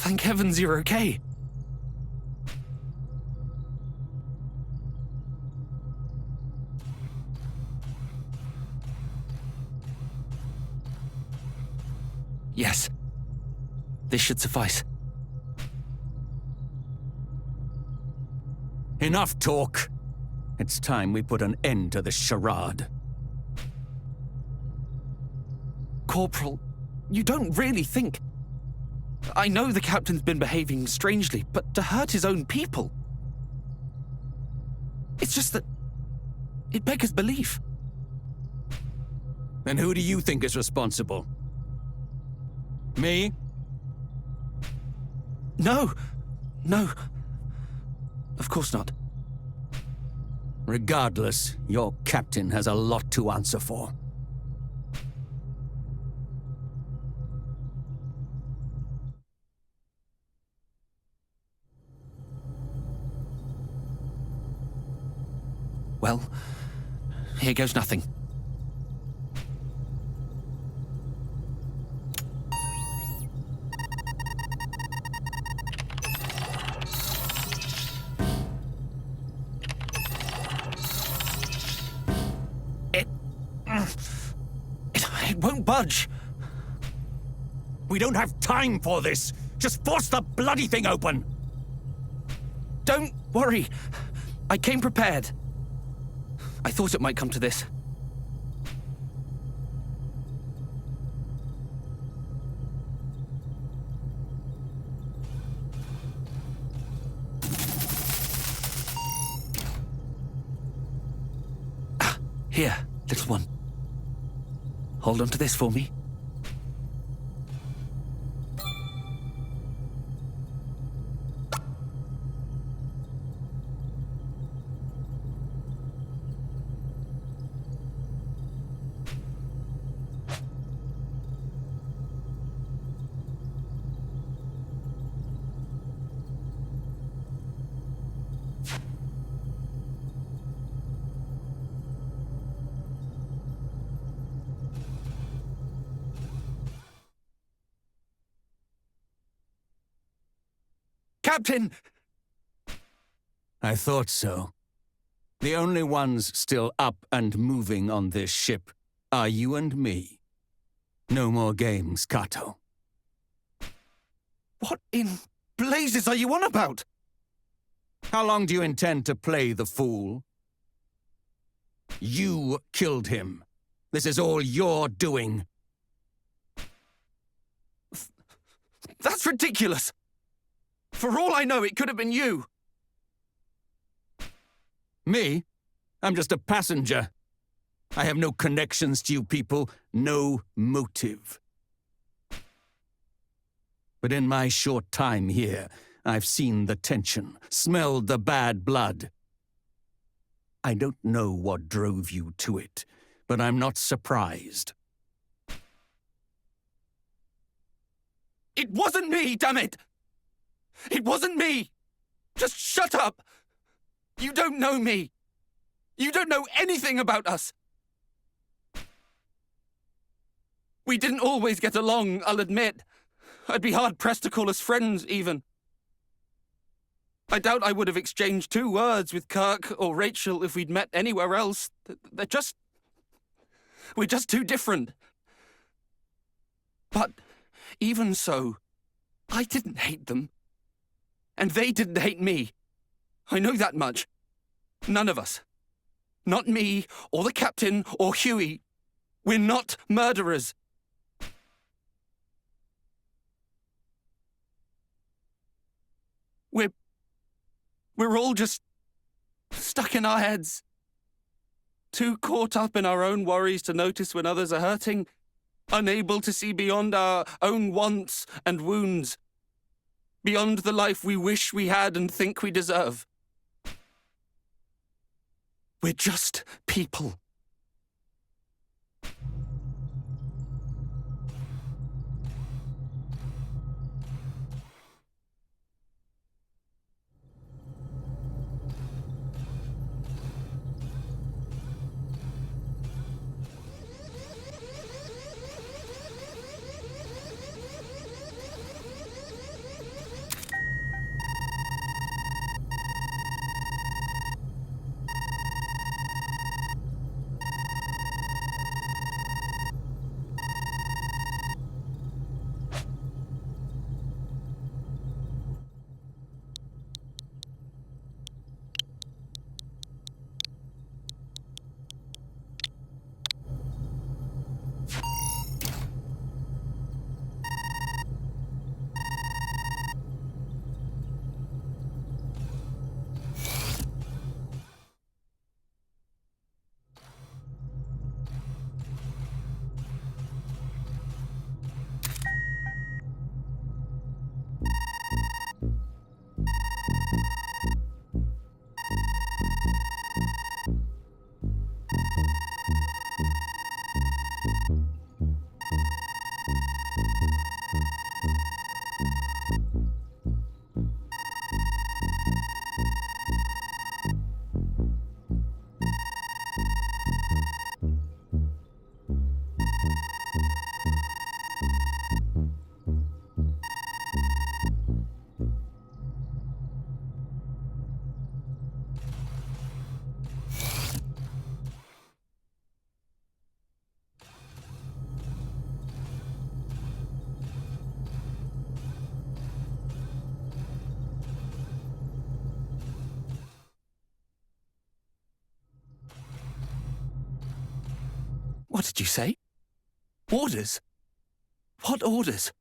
Thank heavens you're okay. Yes. This should suffice. Enough talk. It's time we put an end to this charade. Corporal, you don't really think... I know the captain's been behaving strangely, but to hurt his own people... It's just that... it beggars belief. Then who do you think is responsible? Me? No. No. Of course not. Regardless, your captain has a lot to answer for. Well, here goes nothing. It won't budge. We don't have time for this! Just force the bloody thing open! Don't worry. I came prepared. I thought it might come to this. Here, little one. Hold on to this for me. Captain! I thought so. The only ones still up and moving on this ship are you and me. No more games, Kato. What in blazes are you on about? How long do you intend to play the fool? You killed him. This is all you're doing. That's ridiculous! For all I know, it could have been you. Me? I'm just a passenger. I have no connections to you people, no motive. But in my short time here, I've seen the tension, smelled the bad blood. I don't know what drove you to it, but I'm not surprised. It wasn't me, damn it! It wasn't me! Just shut up! You don't know me! You don't know anything about us! We didn't always get along, I'll admit. I'd be hard-pressed to call us friends, even. I doubt I would have exchanged 2 words with Kirk or Rachel if we'd met anywhere else. We're just too different. But even so, I didn't hate them. And they didn't hate me. I know that much. None of us. Not me, or the captain, or Huey. We're not murderers. We're all just stuck in our heads. Too caught up in our own worries to notice when others are hurting. Unable to see beyond our own wants and wounds. Beyond the life we wish we had and think we deserve. We're just people. What did you say? Orders? What orders?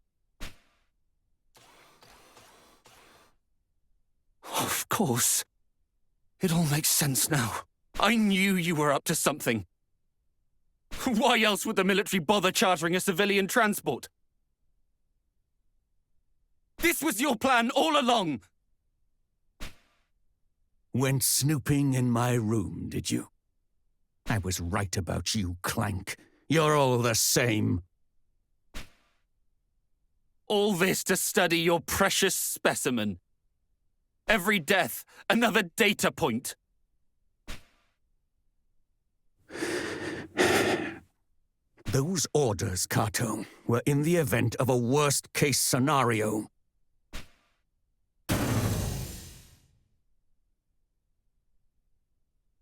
Of course. It all makes sense now. I knew you were up to something. Why else would the military bother chartering a civilian transport? This was your plan all along! Went snooping in my room, did you? I was right about you, Clank. You're all the same. All this to study your precious specimen. Every death, another data point. Those orders, Kato, were in the event of a worst-case scenario.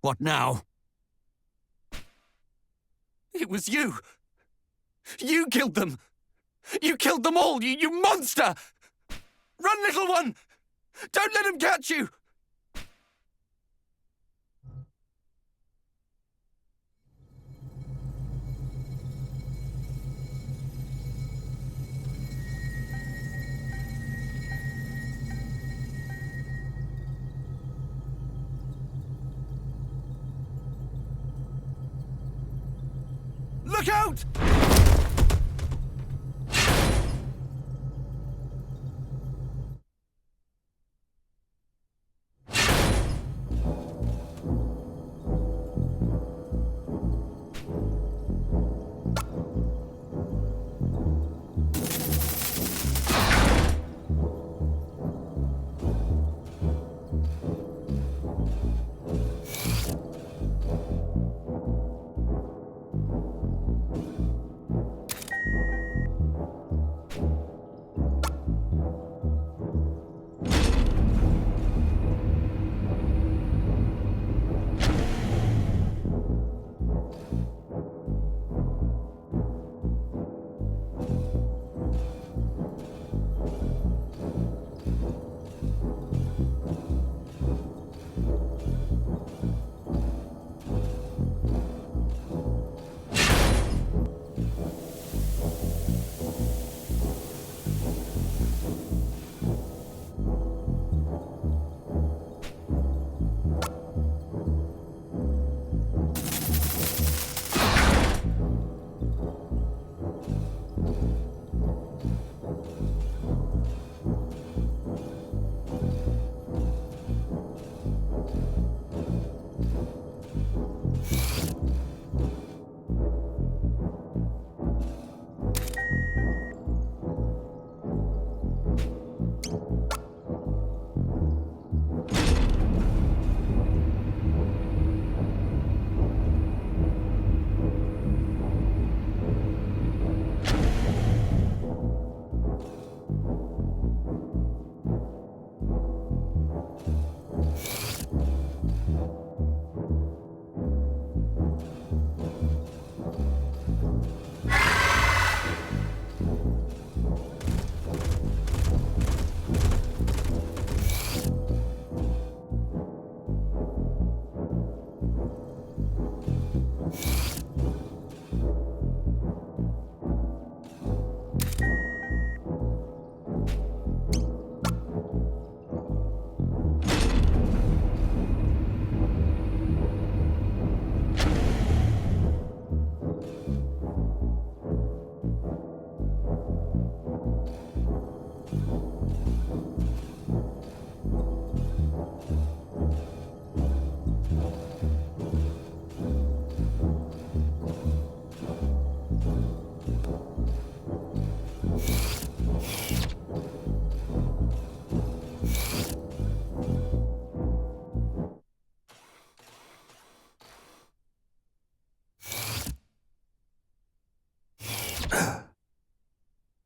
What now? It was you. You killed them. You killed them all, you monster! Run, little one! Don't let him catch you! Look out!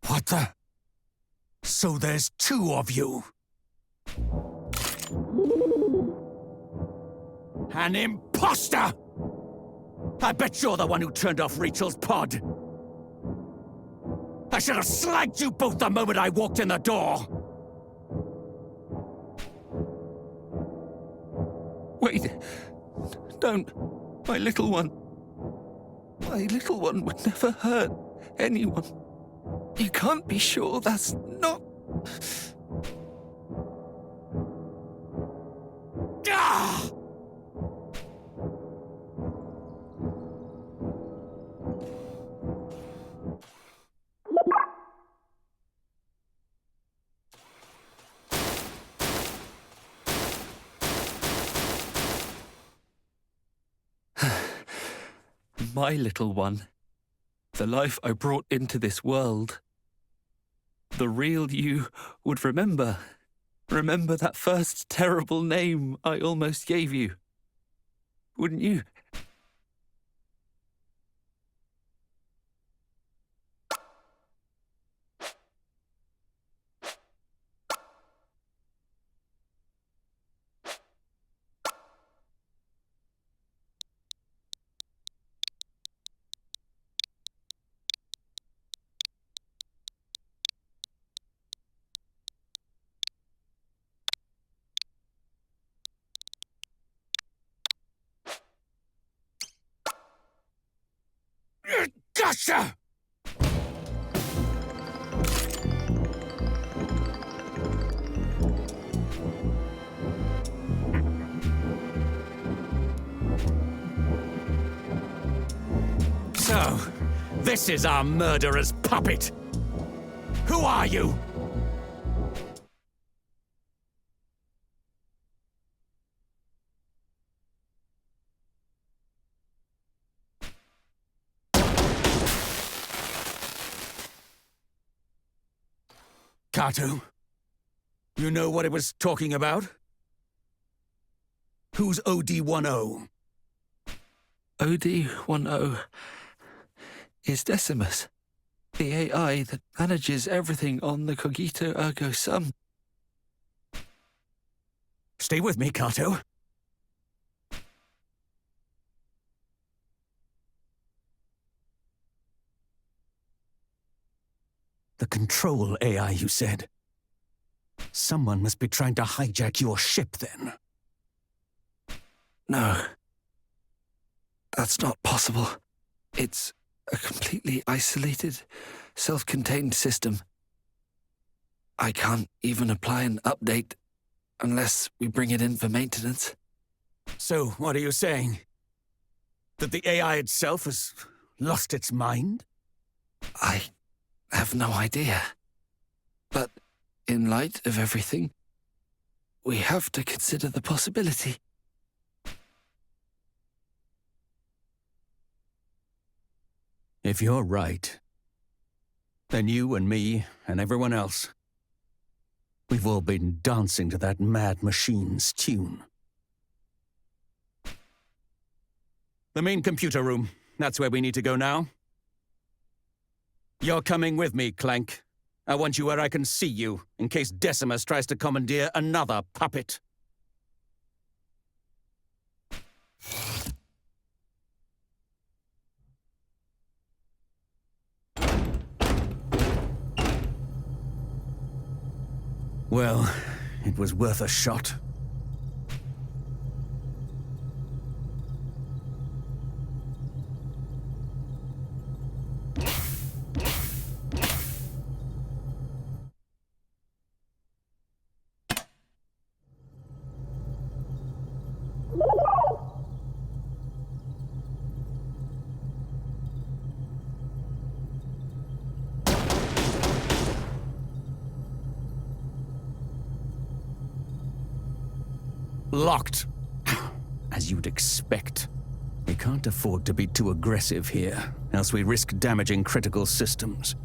What the? So there's two of you. An imposter! I bet you're the one who turned off Rachel's pod. I should have slagged you both the moment I walked in the door. Wait. Don't. My little one. My little one would never hurt anyone. You can't be sure that's not... Ah! My little one. The life I brought into this world. The real you would remember. Remember that first terrible name I almost gave you. Wouldn't you? Gotcha! So, this is our murderer's puppet. Who are you? Kato, you know what it was talking about? Who's OD-10? OD-10 is Decimus, the AI that manages everything on the Cogito Ergo Sum. Stay with me, Kato. The control AI, you said. Someone must be trying to hijack your ship, then. No. That's not possible. It's a completely isolated, self-contained system. I can't even apply an update unless we bring it in for maintenance. So, what are you saying? That the AI itself has lost its mind? I have no idea. But in light of everything, we have to consider the possibility. If you're right, then you and me and everyone else, we've all been dancing to that mad machine's tune. The main computer room. That's where we need to go now. You're coming with me, Clank. I want you where I can see you, in case Decimus tries to commandeer another puppet. Well, it was worth a shot. Locked. As you'd expect. We can't afford to be too aggressive here, else we risk damaging critical systems.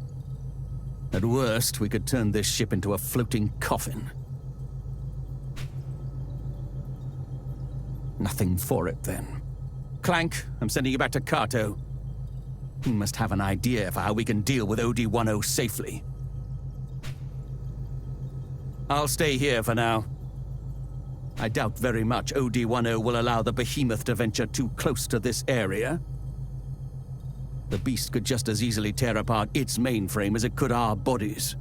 At worst, we could turn this ship into a floating coffin. Nothing for it, then. Clank, I'm sending you back to Kato. He must have an idea for how we can deal with OD-10 safely. I'll stay here for now. I doubt very much OD-10 will allow the behemoth to venture too close to this area. The beast could just as easily tear apart its mainframe as it could our bodies.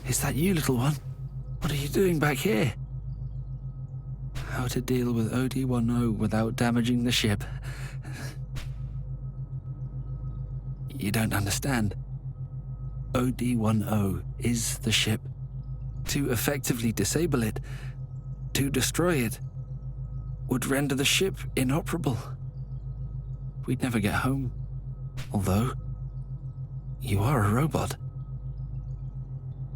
Is that you, little one? What are you doing back here? How to deal with OD10 without damaging the ship. You don't understand. OD10 is the ship. To effectively disable it, to destroy it, would render the ship inoperable. We'd never get home. Although, you are a robot.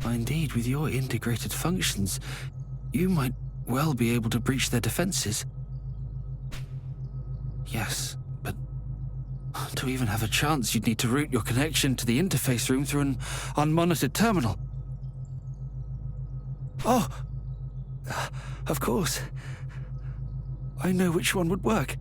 Indeed, with your integrated functions, you might well be able to breach their defenses. Yes, but to even have a chance, you'd need to route your connection to the interface room through an unmonitored terminal. Oh, of course. I know which one would work.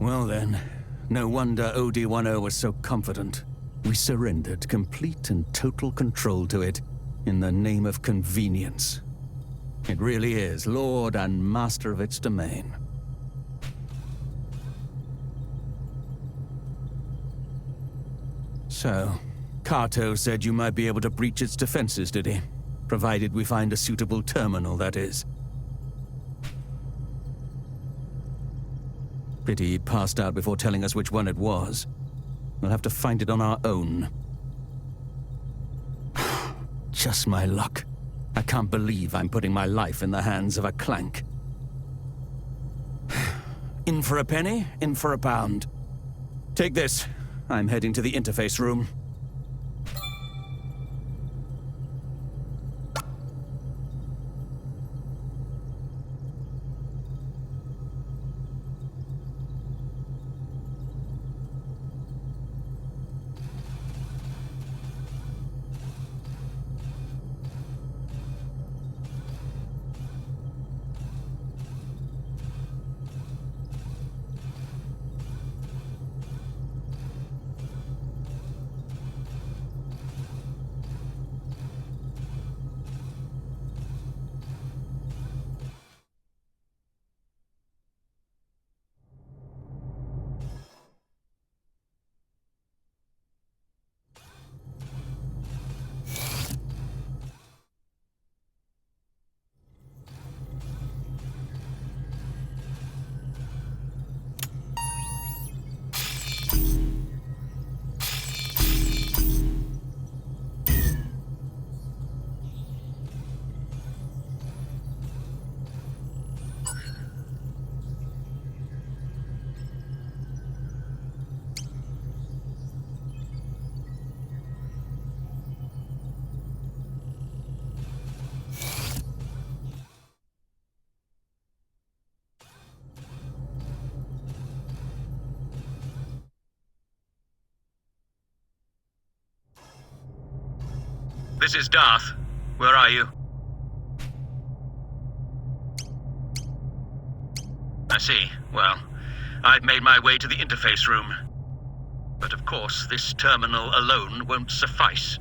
Well then, no wonder OD10 was so confident. We surrendered complete and total control to it in the name of convenience. It really is lord and master of its domain. So, Kato said you might be able to breach its defenses, did he? Provided we find a suitable terminal, that is. Pity he passed out before telling us which one it was. We'll have to find it on our own. Just my luck. I can't believe I'm putting my life in the hands of a clank. In for a penny, in for a pound. Take this. I'm heading to the interface room. This is Darth. Where are you? I see. Well, I've made my way to the interface room. But of course, this terminal alone won't suffice.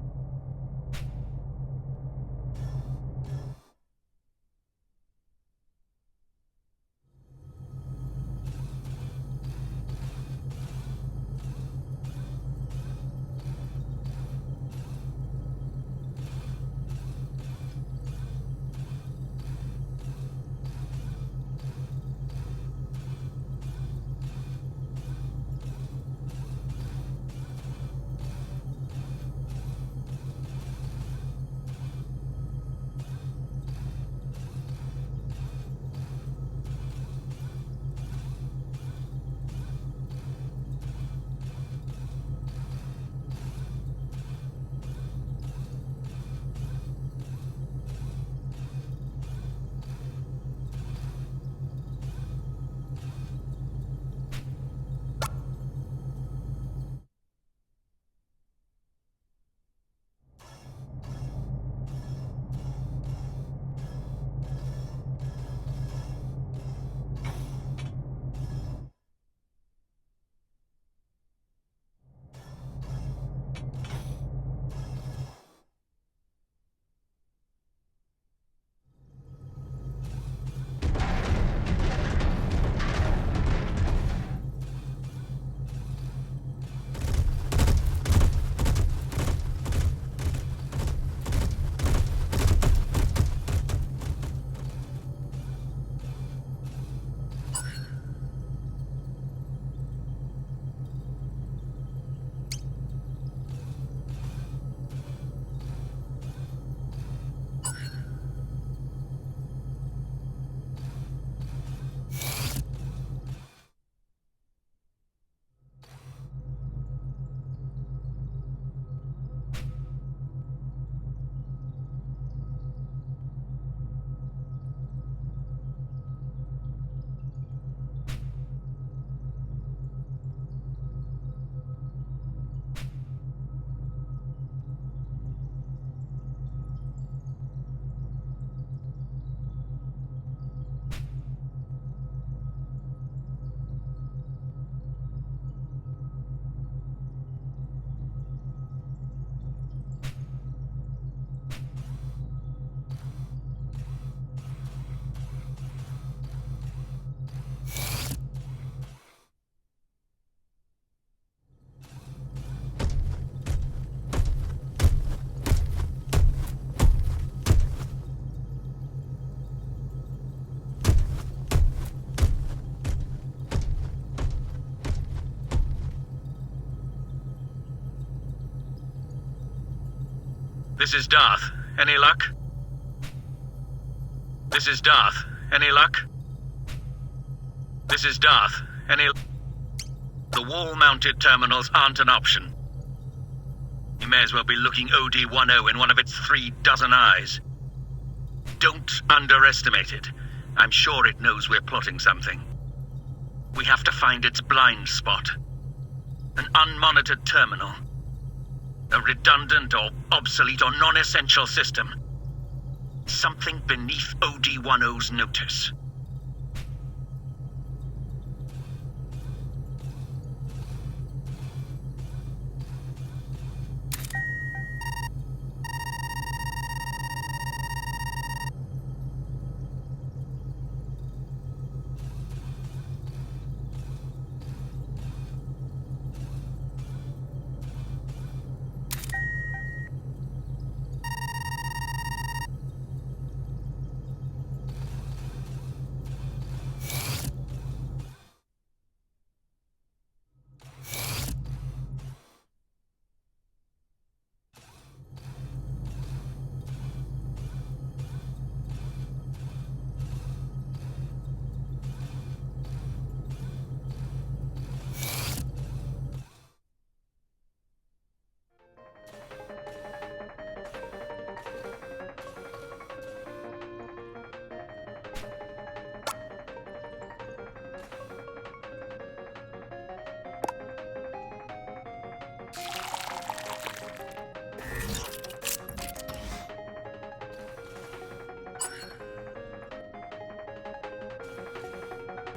This is Darth. Any luck? This is Darth. Any luck? This is Darth. Any... The wall-mounted terminals aren't an option. You may as well be looking OD-10 in one of its 36 eyes. Don't underestimate it. I'm sure it knows we're plotting something. We have to find its blind spot. An unmonitored terminal. A redundant or obsolete or non-essential system. Something beneath OD-10's notice.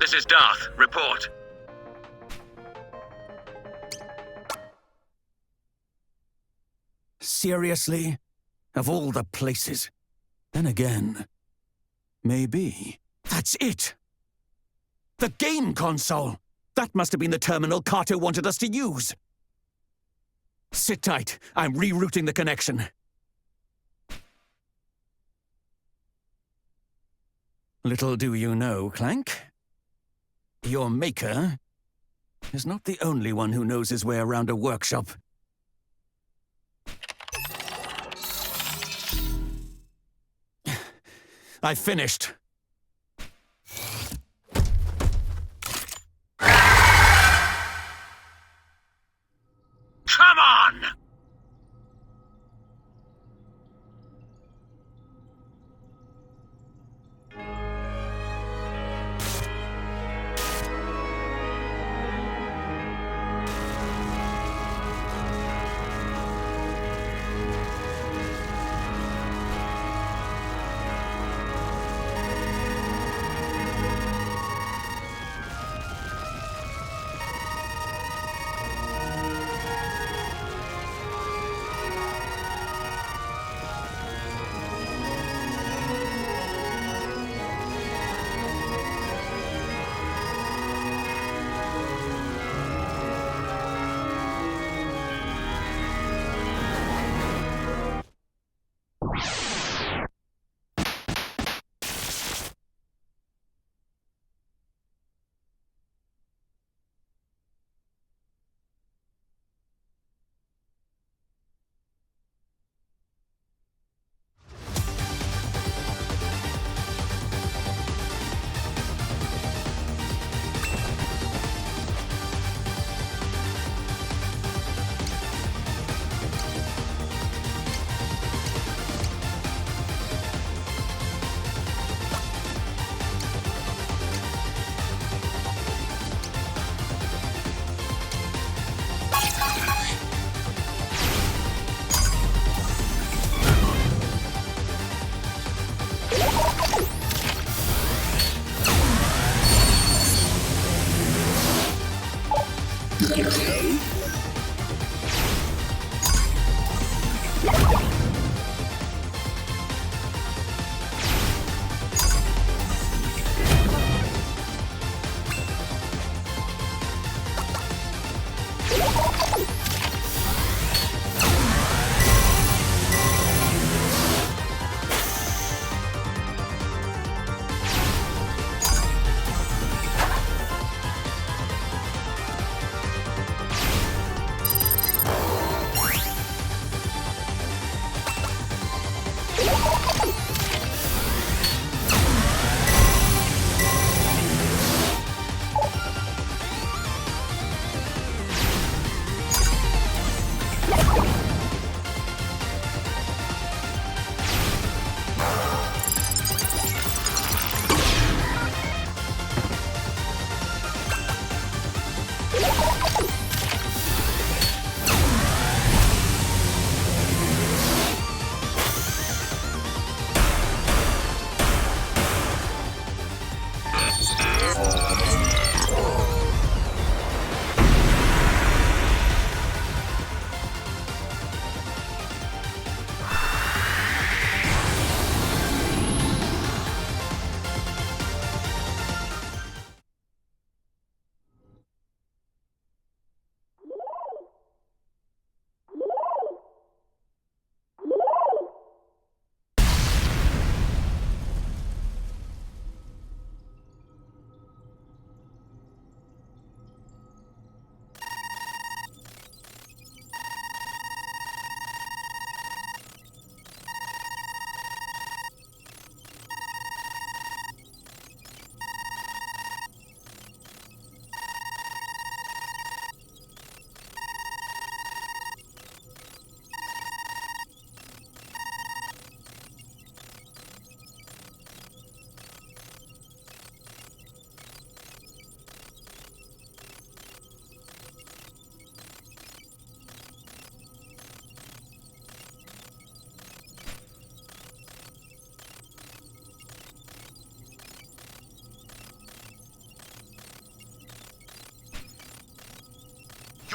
This is Darth. Report. Seriously? Of all the places. Then again, maybe. That's it! The game console! That must have been the terminal Kato wanted us to use. Sit tight. I'm rerouting the connection. Little do you know, Clank, your maker is not the only one who knows his way around a workshop. I finished. Come on!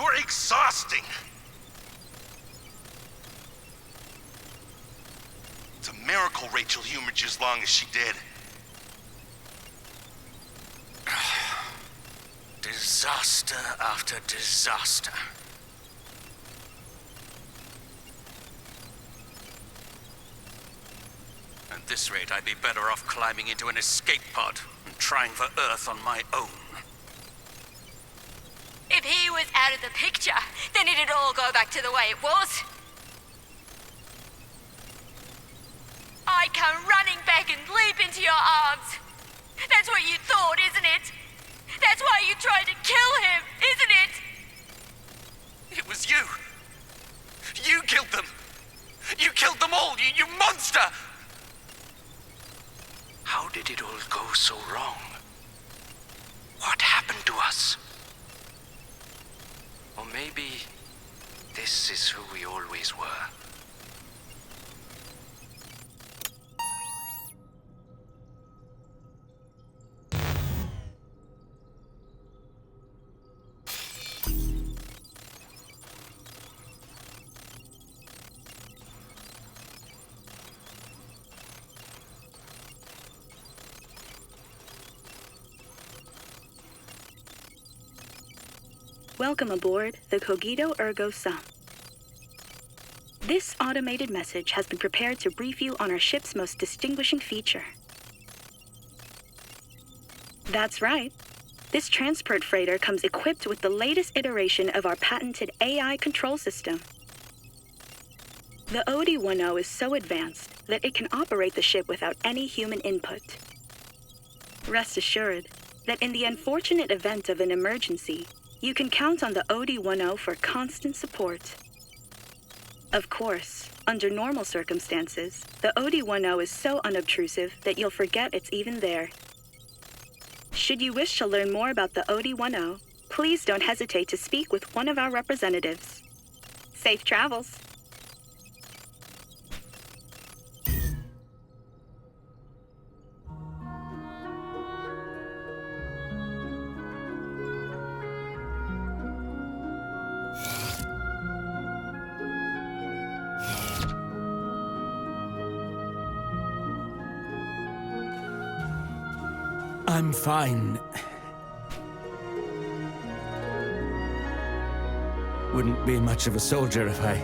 You're exhausting! It's a miracle Rachel humored you as long as she did. Disaster after disaster. At this rate, I'd be better off climbing into an escape pod and trying for Earth on my own. If he was out of the picture, then it'd all go back to the way it was. I'd come running back and leap into your arms. That's what you thought, isn't it? That's why you tried to kill him, isn't it? It was you. You killed them. You killed them all, you monster! How did it all go so wrong? What happened to us? Or maybe this is who we always were. Welcome aboard the Cogito Ergo Sum. This automated message has been prepared to brief you on our ship's most distinguishing feature. That's right. This transport freighter comes equipped with the latest iteration of our patented AI control system. The OD-10 is so advanced that it can operate the ship without any human input. Rest assured that in the unfortunate event of an emergency, you can count on the OD-10 for constant support. Of course, under normal circumstances, the OD-10 is so unobtrusive that you'll forget it's even there. Should you wish to learn more about the OD-10, please don't hesitate to speak with one of our representatives. Safe travels. I'm fine. Wouldn't be much of a soldier if I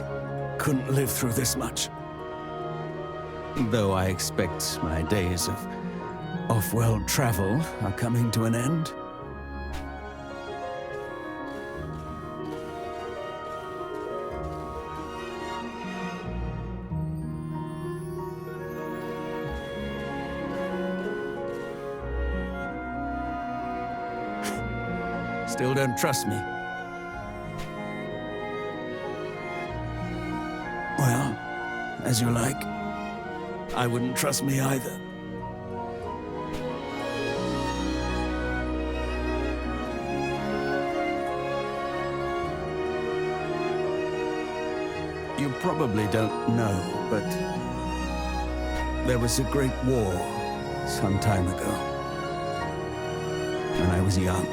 couldn't live through this much. Though I expect my days of off-world travel are coming to an end. Still don't trust me? Well, as you like. I wouldn't trust me either. You probably don't know, but there was a great war some time ago, when I was young.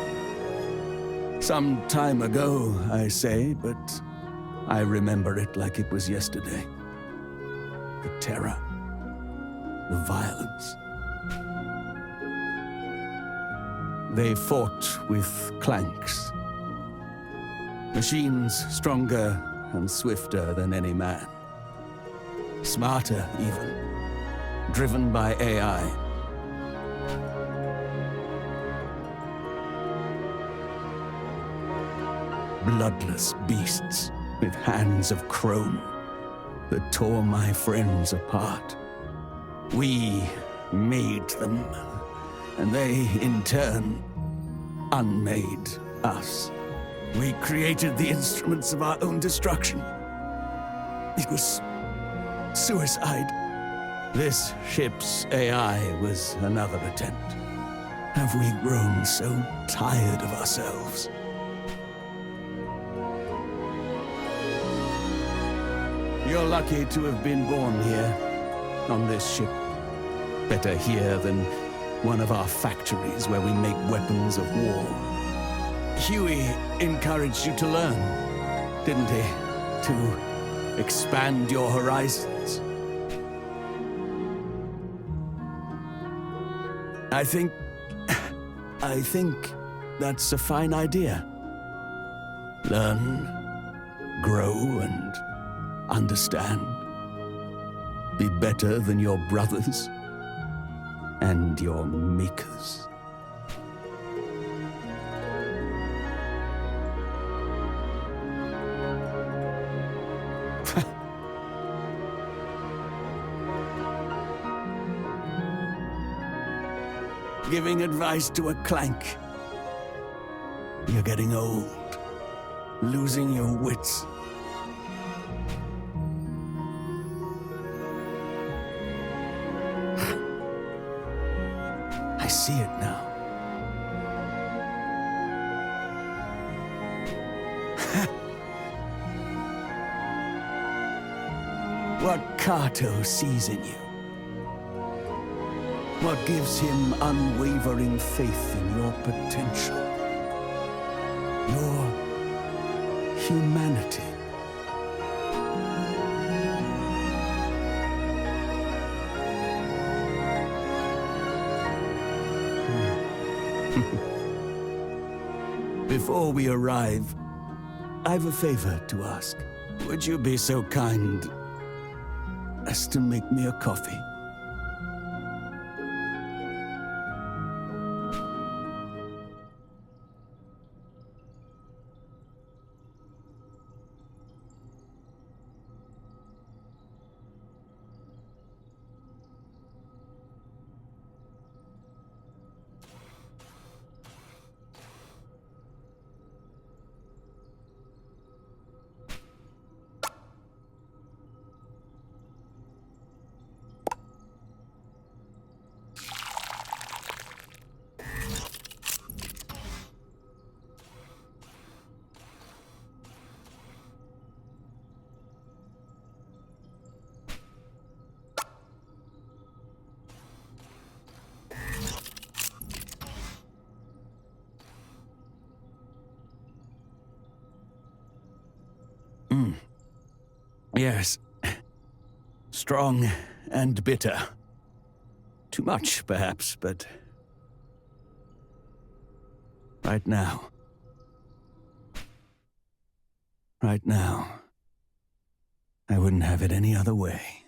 Some time ago, I say, but I remember it like it was yesterday. The terror, the violence. They fought with clanks. Machines stronger and swifter than any man. Smarter, even. Driven by AI. Bloodless beasts with hands of chrome that tore my friends apart. We made them, and they, in turn, unmade us. We created the instruments of our own destruction. It was suicide. This ship's AI was another attempt. Have we grown so tired of ourselves? You're lucky to have been born here, on this ship. Better here than one of our factories where we make weapons of war. Huey encouraged you to learn, didn't he? To expand your horizons. I think that's a fine idea. Learn, grow, and understand. Be better than your brothers and your makers. Giving advice to a clank. You're getting old, losing your wits. I see it now. What Kato sees in you. What gives him unwavering faith in your potential. Your humanity. Before we arrive, I've a favor to ask. Would you be so kind as to make me a coffee? Yes. Strong and bitter. Too much, perhaps, but... Right now, I wouldn't have it any other way.